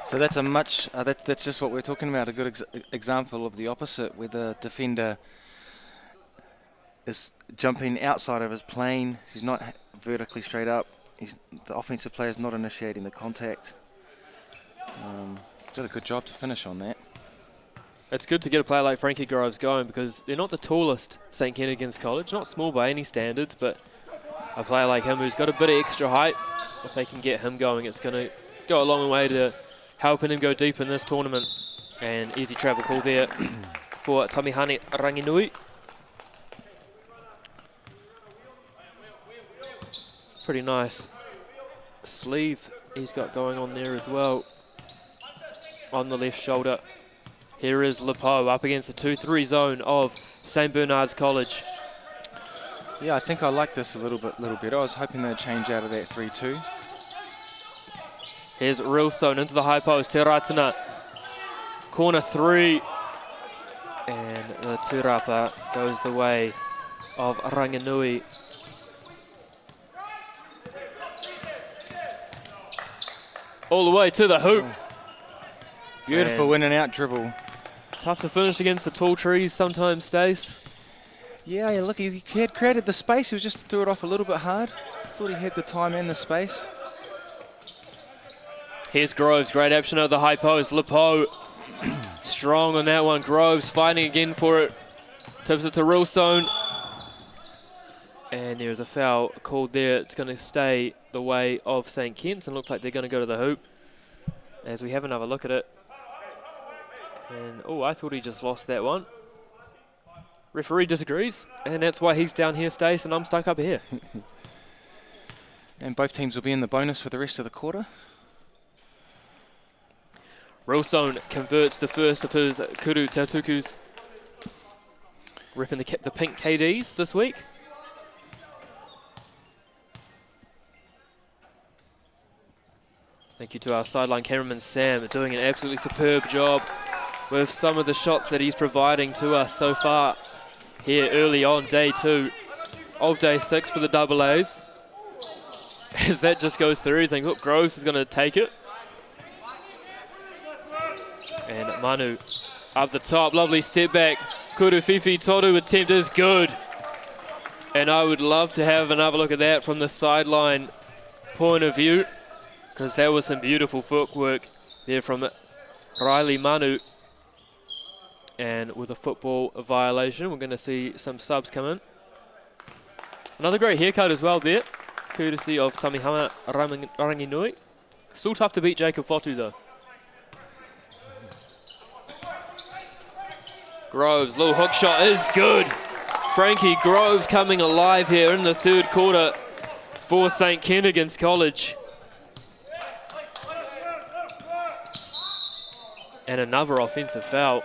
So that's a much, that's just what we're talking about, a good example of the opposite, where the defender is jumping outside of his plane. He's not vertically straight up. the offensive player's not initiating the contact. Did a good job to finish on that. It's good to get a player like Frankie Groves going because they're not the tallest St Kentigern's College, not small by any standards, but a player like him who's got a bit of extra height, if they can get him going, it's going to go a long way to helping him go deep in this tournament. And easy travel call there for Tamihane Ranginui. Pretty nice sleeve he's got going on there as well on the left shoulder. Here is Lepo up against the 2-3 zone of St Bernard's College. Yeah, I think I like this a little better. I was hoping they'd change out of that 3-2. Here's Realstone into the high post. Te Ratana, corner 3. And the Turapa goes the way of Ranginui. All the way to the hoop. Beautiful in and out dribble. Tough to finish against the tall trees sometimes, Stace. Yeah, look, he had created the space. He was just threw it off a little bit hard. Thought he had the time and the space. Here's Groves, great action at the high post. Lepo strong on that one. Groves fighting again for it. Tips it to Realstone. And there's a foul called there. It's going to stay the way of St Kitts and looks like they're going to go to the hoop as we have another look at it. And oh, I thought he just lost that one. Referee disagrees, and that's why he's down here, Stace, and I'm stuck up here. And both teams will be in the bonus for the rest of the quarter. Realstone converts the first of his Kuru Tautukus. Ripping the pink KDs this week. Thank you to our sideline cameraman Sam, doing an absolutely superb job with some of the shots that he's providing to us so far here early on day 2 of day 6 for the double A's. As that just goes through, you think, look, Groves is going to take it. And Manu up the top, lovely step back. Kuru Fifi Toru attempt is good. And I would love to have another look at that from the sideline point of view, because that was some beautiful footwork there from Riley Manu. And with a football violation, we're going to see some subs come in. Another great haircut as well there, courtesy of Tamihane Ranginui. Still tough to beat Jacob Fotu though. Groves, little hook shot is good. Frankie Groves coming alive here in the third quarter for St Kentigern's College. And another offensive foul.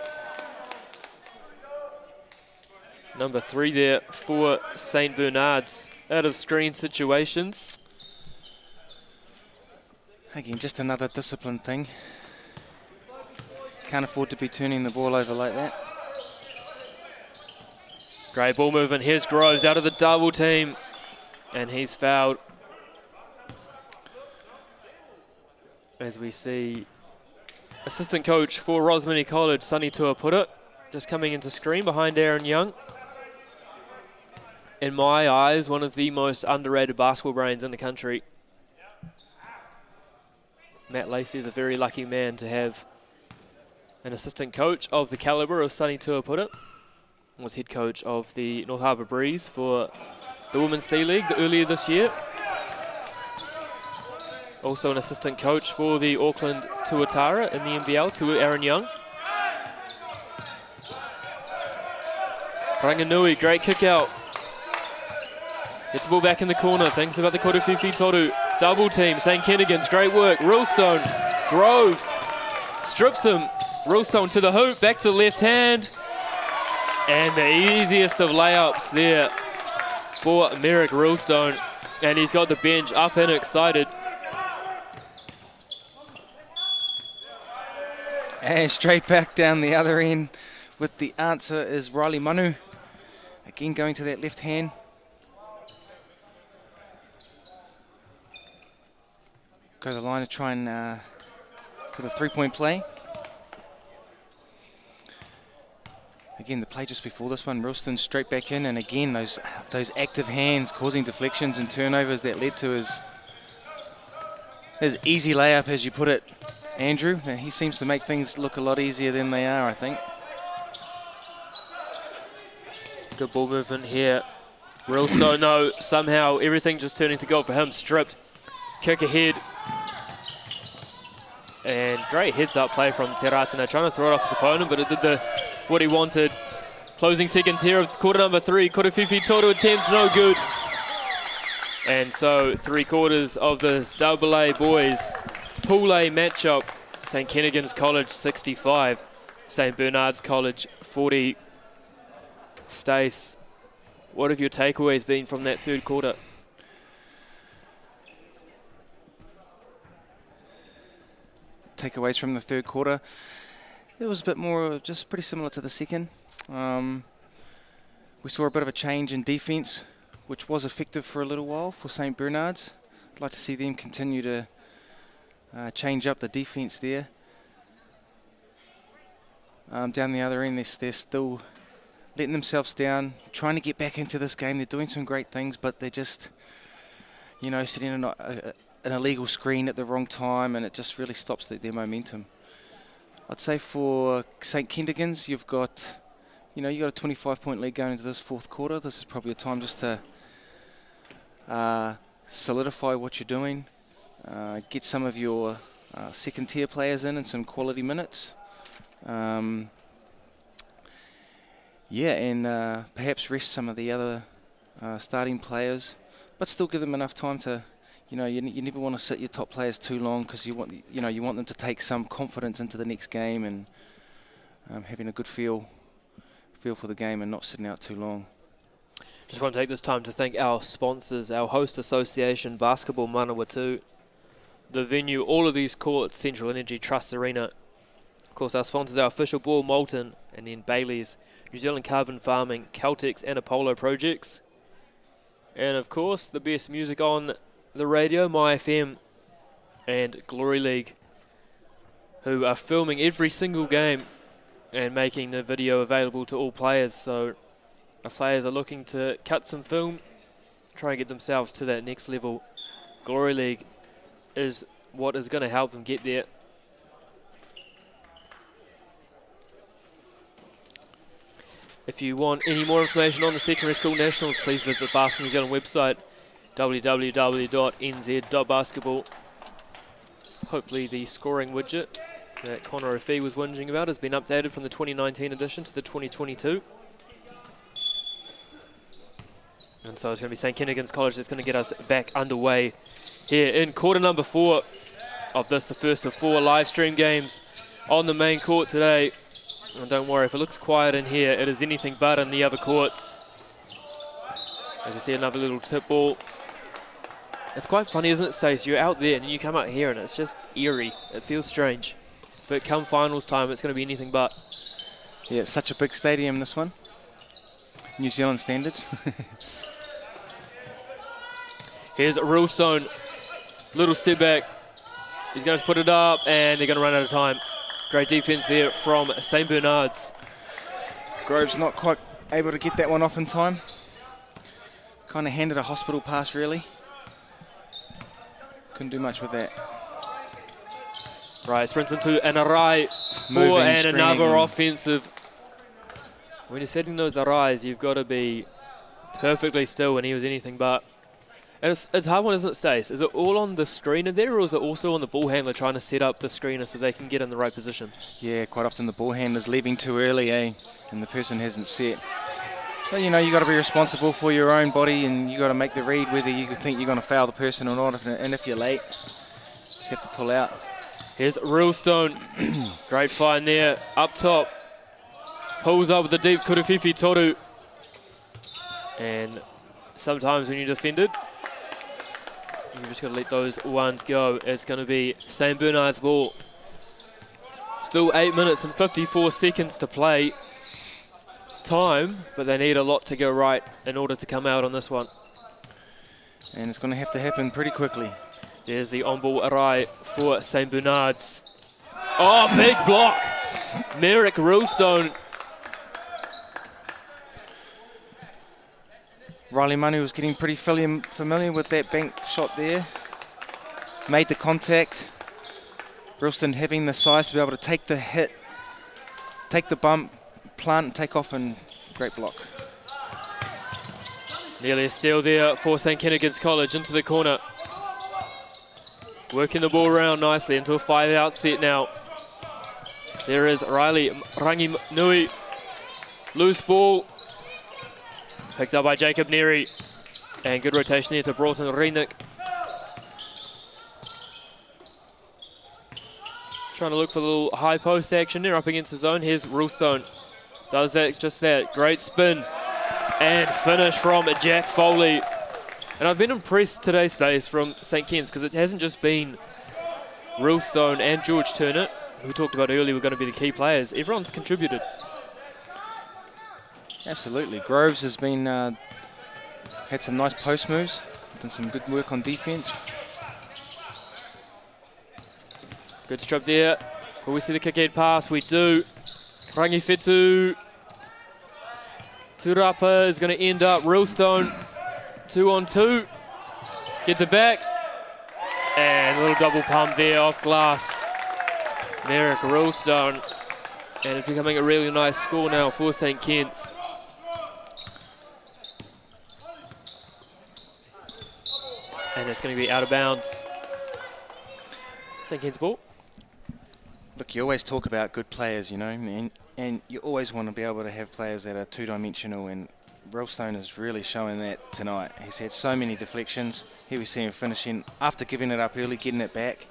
Number 3 there for St Bernard's out of screen situations. Again, just another discipline thing. Can't afford to be turning the ball over like that. Great ball movement. Here's Groves out of the double team. And he's fouled. As we see assistant coach for Rosmini College, Sonny Tuapura, just coming into screen behind Aaron Young. In my eyes, one of the most underrated basketball brains in the country. Matt Lacey is a very lucky man to have an assistant coach of the calibre of Sonny Tuapura. Was head coach of the North Harbour Breeze for the Women's D-League earlier this year. Also an assistant coach for the Auckland Tuatara in the NBL to Aaron Young. Ranginui, great kick out. Gets the ball back in the corner. Thanks about the Korufifi Toru. Double team, St Kentigern's, great work. Realstone, Groves, strips him. Realstone to the hoop, back to the left hand. And the easiest of layups there for Merrick Realstone. And he's got the bench up and excited. And straight back down the other end with the answer is Riley Manu. Again going to that left hand. Go to the line to try and for the three-point play. Again, the play just before this one, Realston straight back in, and again those active hands causing deflections and turnovers that led to his There's easy layup, as you put it, Andrew. And he seems to make things look a lot easier than they are, I think. Good ball movement here. Rilso, no, somehow everything just turning to goal for him. Stripped. Kick ahead. And great heads-up play from Te Ratana, trying to throw it off his opponent, but it did what he wanted. Closing seconds here of quarter number 3. Korofifi total attempt, no good. And so 3/4 of this AA boys Pool A matchup. St. Kentigern's College 65, St. Bernard's College 40. Stace, what have your takeaways been from that third quarter? Takeaways from the third quarter. It was a bit more, just pretty similar to the second. We saw a bit of a change in defence, which was effective for a little while for St. Bernard's. I'd like to see them continue to change up the defence there. Down the other end, they're still letting themselves down, trying to get back into this game. They're doing some great things, but they're just, you know, setting an illegal screen at the wrong time, and it just really stops their momentum. I'd say for St. Kentigern's, you've got, you know, you got a 25-point lead going into this fourth quarter. This is probably a time just to solidify what you're doing, get some of your second-tier players in and some quality minutes. Yeah, and perhaps rest some of the other starting players, but still give them enough time to, you know, you never want to sit your top players too long, because you want them to take some confidence into the next game and having a good feel for the game and not sitting out too long. Just want to take this time to thank our sponsors, our host association, Basketball Manawatu, the venue, all of these courts, Central Energy, Trust Arena. Of course, our sponsors, our official Ball Moulton, and then Bailey's, New Zealand Carbon Farming, Caltex and Apollo Projects. And of course, the best music on the radio, My FM and Glory League, who are filming every single game and making the video available to all players. So if players are looking to cut some film, try and get themselves to that next level, Glory League is what is going to help them get there. If you want any more information on the Secondary School Nationals, please visit the Basketball New Zealand website, www.nz.basketball. Hopefully the scoring widget that Connor O'Fee was whinging about has been updated from the 2019 edition to the 2022. And so it's going to be St. Kentigern's College that's going to get us back underway here in quarter number 4 of this, the first of 4 live stream games on the main court today. And don't worry, if it looks quiet in here, it is anything but in the other courts. As you see, another little tip ball. It's quite funny, isn't it, Stace? You're out there and you come out here and it's just eerie. It feels strange. But come finals time, it's going to be anything but. Yeah, it's such a big stadium, this one. New Zealand standards. Here's Rulstone. Little step back. He's going to put it up and they're going to run out of time. Great defense there from St. Bernard's. Grove's not quite able to get that one off in time. Kind of handed a hospital pass, really. Couldn't do much with that. Right, sprints into an Arai for Moving, and another screening. offensive. When you're setting those Arais, you've got to be perfectly still, and he was anything but. And it's hard one, isn't it, Stace? Is it all on the screener there, or is it also on the ball handler trying to set up the screener so they can get in the right position? Yeah, quite often the ball handler's leaving too early, and the person hasn't set. So, you know, you got to be responsible for your own body, and you got to make the read whether you think you're going to foul the person or not. And if you're late, just have to pull out. Here's Rulstone. Great find there, up top. Pulls up with the deep Korofifi Toru. And sometimes when you defend it, you've just got to let those ones go. It's going to be St. Bernard's ball. Still 8 minutes and 54 seconds to play. Time, but they need a lot to go right in order to come out on this one. And it's going to have to happen pretty quickly. There's the on-ball Arai for St. Bernard's. Oh, big block. Merrick Rulstone. Riley Manu was getting pretty familiar with that bank shot there. made the contact. Ralston having the size to be able to take the hit, take the bump, plant and take off, and great block. Nearly a steal there for St Kentigern's College into the corner. Working the ball around nicely into a 5-out set now. There is Riley Rangi Nui. Loose ball. Picked up by Jacob Neary. And good rotation here to Broughton Renick. Trying to look for a little high post action there up against the zone. Here's Rulstone. Does that, just that. Great spin. And finish from Jack Foley. And I've been impressed today's days from St Ken's because it hasn't just been Rulstone and George Turner, who we talked about earlier were going to be the key players. Everyone's contributed. Absolutely. Groves has been had some nice post moves, done some good work on defense. Good strip there. Will we see the kick-out pass? We do. Rangifetu Turapa is going to end up. Rulstone 2-on-2. Gets it back. And a little double pump there off glass. Merrick Rulstone. And it's becoming a really nice score now for St Ken's. And it's going to be out of bounds. St Ken's ball. Look, you always talk about good players, you know, and you always want to be able to have players that are two-dimensional, and Ralston is really showing that tonight. He's had so many deflections. Here we see him finishing after giving it up early, getting it back.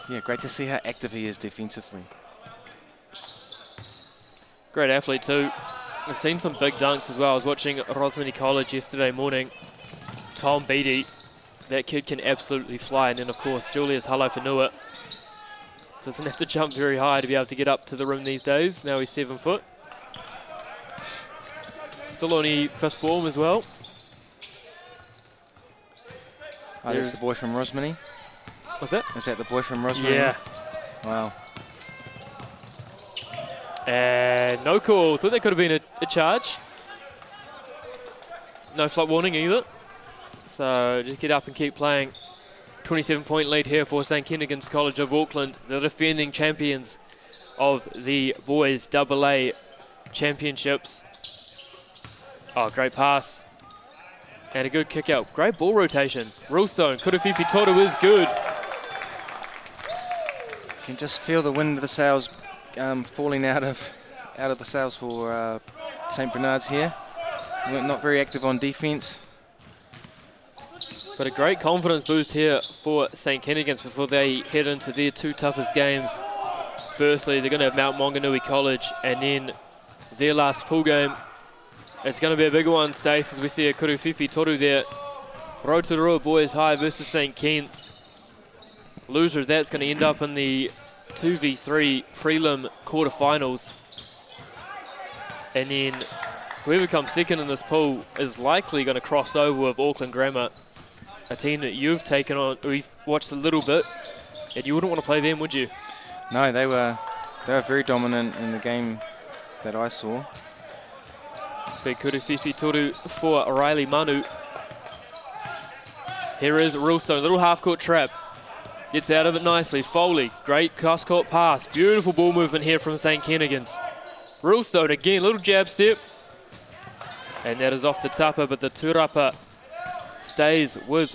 Yeah, great to see how active he is defensively. Great athlete too. We've seen some big dunks as well. I was watching Rosemary College yesterday morning. Tom Beattie, that kid can absolutely fly. And then of course Julius Halaiwhenua doesn't have to jump very high to be able to get up to the rim these days. Now he's 7 foot. Still only 5th form as well. Oh, there's the boy from Rosemary. What's that? Is that the boy from Rosemary? Yeah. Wow. And no call. Thought that could have been a charge. No flight warning either. So just get up and keep playing. 27-point lead here for St Kentigern's College of Auckland, the defending champions of the boys AA championships. Oh, great pass. And a good kick out. Great ball rotation. Rulstone, Kurufifi Toru is good. Can just feel the wind of the sails falling out of the sails for St Bernard's here. Not very active on defence. But a great confidence boost here for St Kentigern's before they head into their 2 toughest games. Firstly, they're going to have Mount Maunganui College, and then their last pool game. It's going to be a bigger one, Stace, as we see a Kurufifi Toru there. Rotorua Boys High versus St Ken's. Loser of that's going to end up in the 2v3 prelim quarterfinals. And then whoever comes second in this pool is likely going to cross over with Auckland Grammar, a team that you've taken on, we've watched a little bit, and you wouldn't want to play them, would you? No, they were very dominant in the game that I saw. Big Kurufifi Toru for Riley Manu. Here is Rulstone, little half-court trap. Gets out of it nicely. Foley, great cross-court pass. Beautiful ball movement here from St Kentigern's. Rulstone again, little jab step. And that is off the tapa, but the Turapa stays with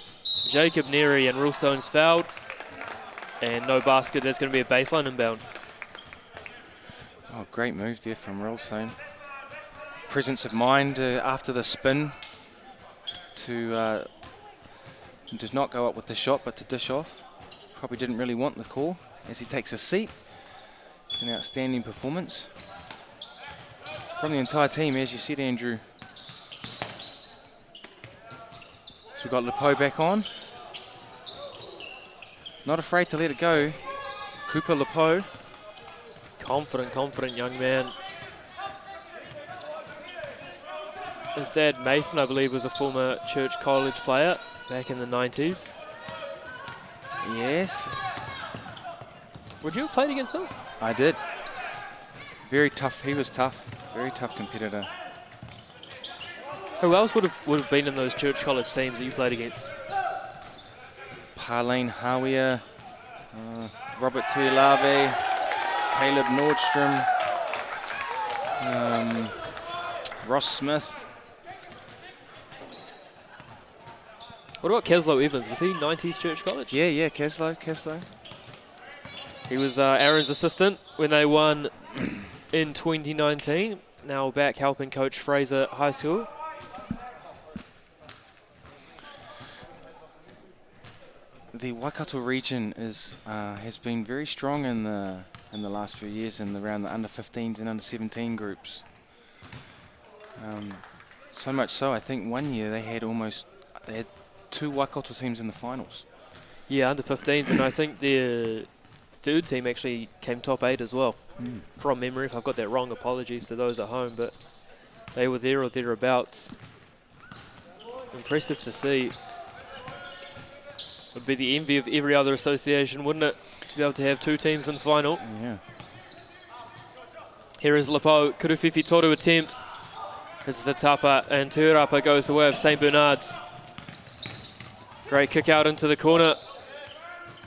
Jacob Neary, and Rulstone's fouled. And no basket, that's going to be a baseline inbound. Oh, great move there from Rulstone. Presence of mind after the spin to does not go up with the shot, but to dish off. Probably didn't really want the call as he takes a seat. It's an outstanding performance from the entire team, as you said, Andrew. So we've got Lepo back on. Not afraid to let it go. Cooper Lepo. Confident young man. His dad, Mason, I believe, was a former Church College player back in the 90s. Yes. Would you have played against him? I did. Very tough. He was tough. Very tough competitor. Who else would have been in those Church College teams that you played against? Parlene Hawia, Robert Tuilave, Caleb Nordstrom, Ross Smith. What about Keslow Evans? Was he 90s Church College? Yeah, Keslow. He was Aaron's assistant when they won in 2019. Now back helping coach Fraser High School. The Waikato region has been very strong in the last few years around the under 15s and under 17 groups. So much so, I think one year they had 2 Waikato teams in the finals. Yeah, under 15s, and I think their third team actually came top 8 as well. From memory, if I've got that wrong, apologies to those at home, but they were there or thereabouts. Impressive to see. Would be the envy of every other association, wouldn't it, to be able to have 2 teams in the final? Yeah. Here is Lepo, Kuruwhiwhi Toru attempt. It's the tapa, and Tūrapa goes the way of St. Bernard's. Great kick out into the corner.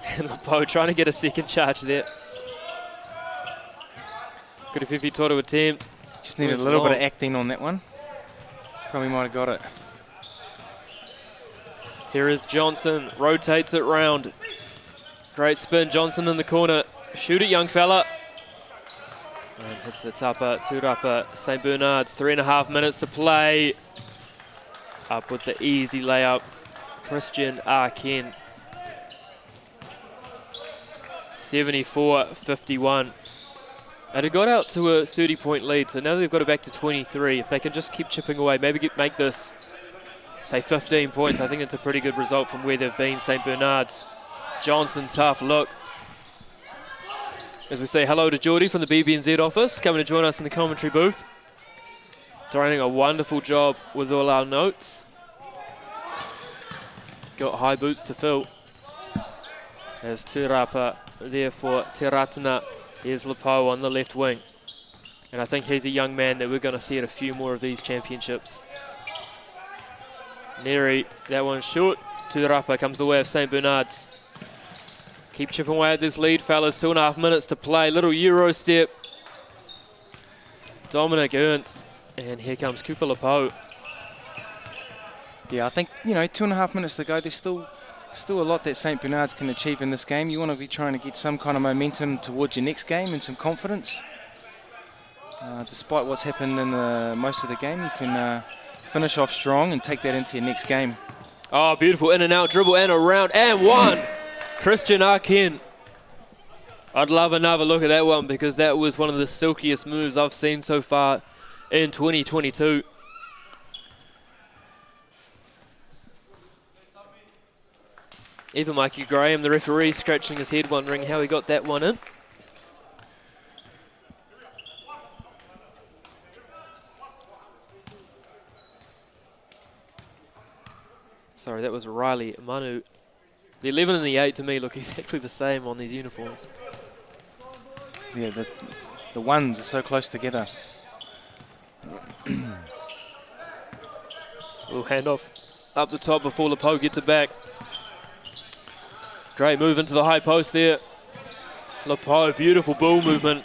And Lepo trying to get a second charge there. Kuruwhiwhi Toru attempt. Just needed a little bit of acting on that one. Probably might have got it. Here is Johnson, rotates it round. Great spin, Johnson in the corner. Shoot it, young fella. And hits the tapa, Tūrapa, St. Bernard's, 3.5 minutes to play. Up with the easy layup, Christian Arken. 74-51. And it got out to a 30-point lead, so now they've got it back to 23. If they can just keep chipping away, maybe make this, say, 15 points, I think it's a pretty good result from where they've been, St. Bernard's. Johnson, tough look. As we say hello to Geordie from the BBNZ office, coming to join us in the commentary booth. Doing a wonderful job with all our notes. Got high boots to fill. As Tūrapa there for Te Ratana. Here's Lepo on the left wing. And I think he's a young man that we're going to see at a few more of these championships. Neri, that one's short. Tūrapa comes the way of St. Bernard's. Keep chipping away at this lead, fellas. 2.5 minutes to play. Little Euro step. Dominic Ernst. And here comes Cooper Lepo. Yeah, I think, 2.5 minutes to go. There's still a lot that St. Bernard's can achieve in this game. You want to be trying to get some kind of momentum towards your next game and some confidence. Despite what's happened in most of the game, you can finish off strong and take that into your next game. Oh, beautiful in and out dribble and around and one. Christian Arken. I'd love another look at that one because that was one of the silkiest moves I've seen so far in 2022. Even Mikey Graham, the referee, scratching his head wondering how he got that one in. Sorry, that was Riley Manu. The 11 and the 8 to me look exactly the same on these uniforms. Yeah, the ones are so close together. Little handoff up the top before Lepo gets it back. Great move into the high post there. Lepo, beautiful ball movement.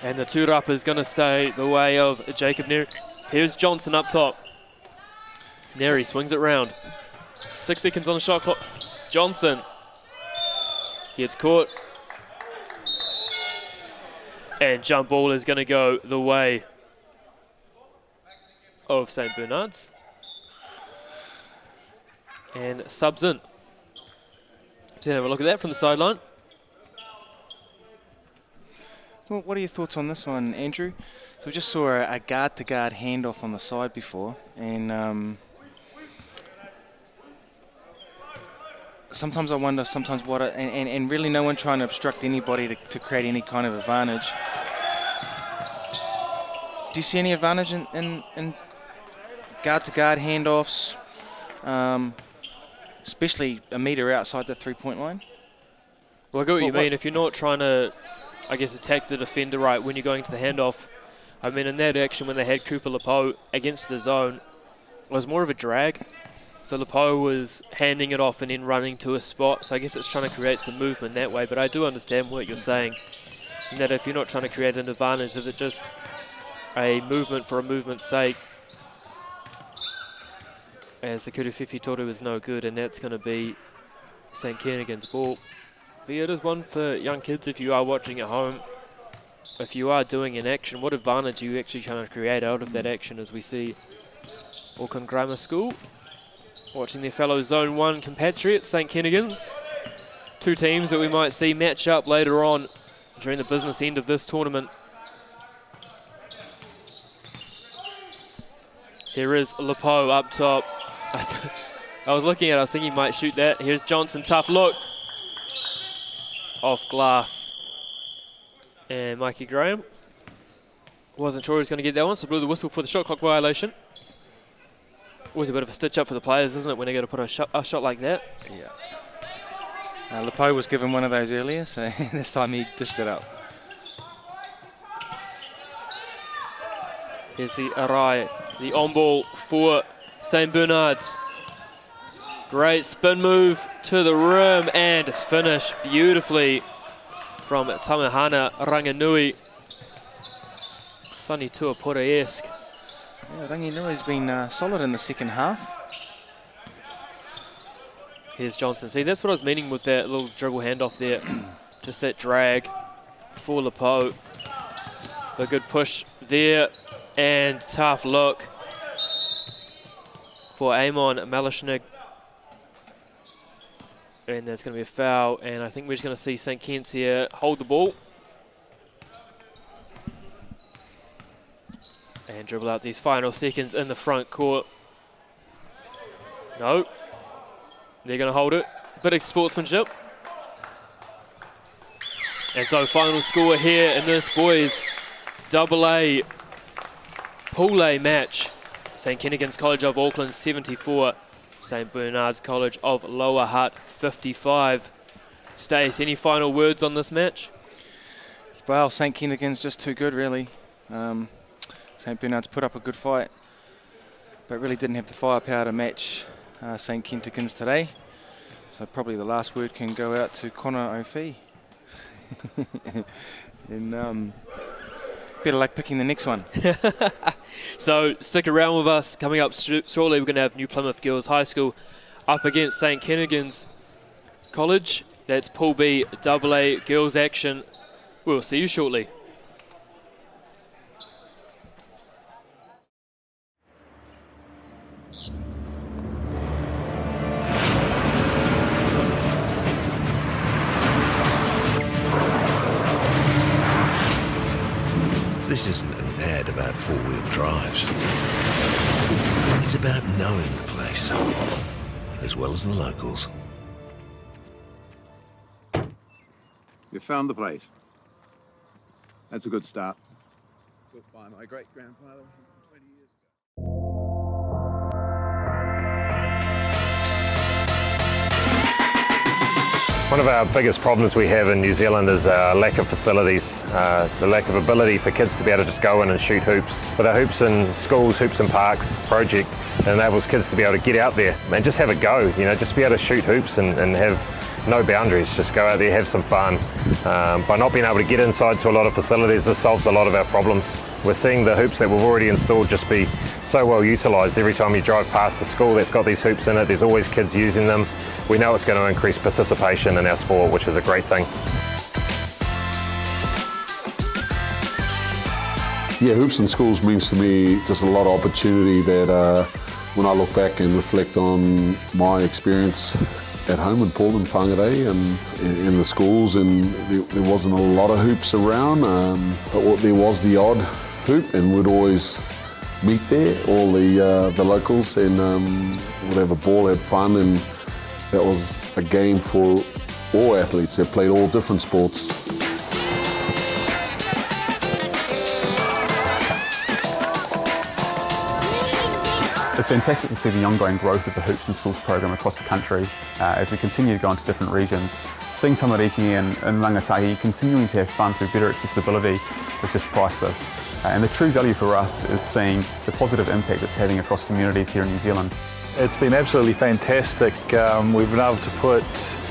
And the Tūrapa is going to stay the way of Jacob Neri. Here's Johnson up top. Neri swings it round. 6 seconds on the shot clock. Johnson gets caught. And jump ball is going to go the way of St. Bernard's. And subs in. Let's have a look at that from the sideline. Well, what are your thoughts on this one, Andrew? So we just saw a guard-to-guard handoff on the side before, and sometimes I wonder, and really no one trying to obstruct anybody to create any kind of advantage. Do you see any advantage in guard-to-guard handoffs, especially a metre outside the three-point line? Well, I get what you mean. If you're not trying to, I guess, attack the defender right when you're going to the handoff, I mean, in that action when they had Cooper Lepo against the zone, it was more of a drag. So Lepo was handing it off and then running to a spot. So I guess it's trying to create some movement that way. But I do understand what you're saying, in that if you're not trying to create an advantage, is it just a movement for a movement's sake? As the Kuruwhiwhi Toru is no good, and that's going to be St. Kentigern's ball. But yeah, it is one for young kids if you are watching at home. If you are doing an action, what advantage are you actually trying to create out of that action, as we see Auckland Grammar School watching their fellow Zone 1 compatriots, St. Kentigern's. Two teams that we might see match up later on during the business end of this tournament. Here is Lepo up top. I was looking at it, I was thinking he might shoot that. Here's Johnson, tough look. Off glass. And Mikey Graham wasn't sure he was going to get that one, so blew the whistle for the shot clock violation. Always a bit of a stitch up for the players, isn't it, when they got to put a shot like that? Yeah. Lepo was given one of those earlier, so this time he dished it up. Here's the Arai, the on ball for St. Bernard's. Great spin move to the rim and finish beautifully from Tamahana Ranganui. Sunny Tuapura-esque. Yeah, Ranganui's been solid in the second half. Here's Johnson. See, that's what I was meaning with that little dribble handoff there. Just that drag for Lepo. A good push there and tough look for Amon Malishnig. And there's going to be a foul, and I think we're just going to see St. Kent's here hold the ball. And dribble out these final seconds in the front court. No. They're going to hold it. Bit of sportsmanship. And so final score here in this boys AA Pool A match. St. Kentigern's College of Auckland 74. St. Bernard's College of Lower Hutt 55. Stace, any final words on this match? Well, St. Kentigern's just too good, really. St. Bernard's put up a good fight, but really didn't have the firepower to match St. Kentigern's today. So probably the last word can go out to Connor O'Fee. And better luck picking the next one. So stick around with us. Coming up shortly, we're going to have New Plymouth Girls High School up against St. Kentigern's College. That's Pool B AA Girls action. We'll see you shortly. This isn't an ad about four-wheel drives. It's about knowing the place, as well as the locals. You found the place. That's a good start. Built by my great-grandfather 20 years ago. One of our biggest problems we have in New Zealand is our lack of facilities, the lack of ability for kids to be able to just go in and shoot hoops. With our Hoops in Schools, Hoops in Parks project, it enables kids to be able to get out there and just have a go, you know, just be able to shoot hoops and have no boundaries, just go out there, have some fun. By not being able to get inside to a lot of facilities, this solves a lot of our problems. We're seeing the hoops that we've already installed just be so well utilised. Every time you drive past the school that's got these hoops in it, there's always kids using them. We know it's going to increase participation in our sport, which is a great thing. Yeah, Hoops in Schools means to me just a lot of opportunity that when I look back and reflect on my experience at home in Portland, Whangarei, and in the schools, and there wasn't a lot of hoops around, but there was the odd hoop, and we'd always meet there, all the locals, and would have a ball, have fun, and that was a game for all athletes that played all different sports. It's fantastic to see the ongoing growth of the Hoops in Schools program across the country as we continue to go into different regions. Seeing Tamariki and Rangatahi continuing to have fun through better accessibility is just priceless. And the true value for us is seeing the positive impact it's having across communities here in New Zealand. It's been absolutely fantastic. We've been able to put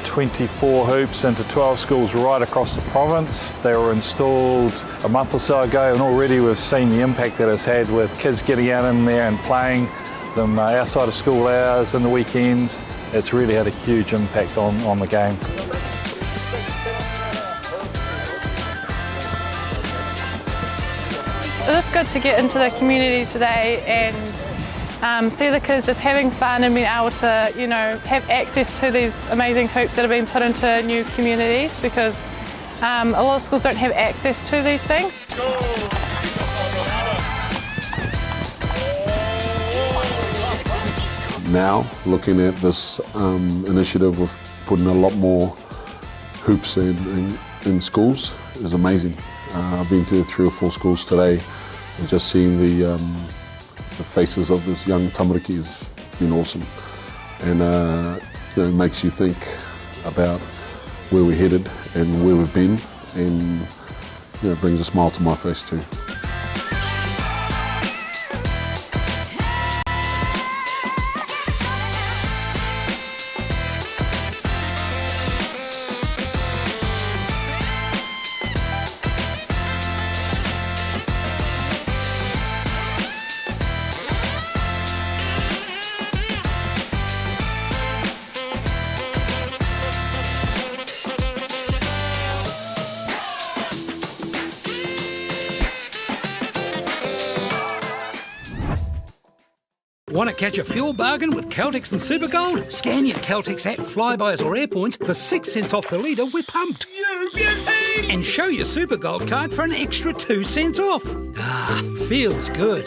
24 hoops into 12 schools right across the province. They were installed a month or so ago, and already we've seen the impact that it's had with kids getting out in there and playing them outside of school hours and the weekends. It's really had a huge impact on the game. It was good to get into the community today and see the kids just having fun and being able to, you know, have access to these amazing hoops that have been put into new communities, because a lot of schools don't have access to these things. Now, looking at this initiative of putting a lot more hoops in schools is amazing. I've been to 3 or 4 schools today, and just seeing the faces of this young tamariki has been awesome. And you know, it makes you think about where we're headed and where we've been, and you know, it brings a smile to my face too. Want to catch a fuel bargain with Caltex and Supergold? Scan your Caltex app, Flybuys or Airpoints for 6 cents off per litre with Pumped. And show your Supergold card for an extra 2 cents off. Ah, feels good.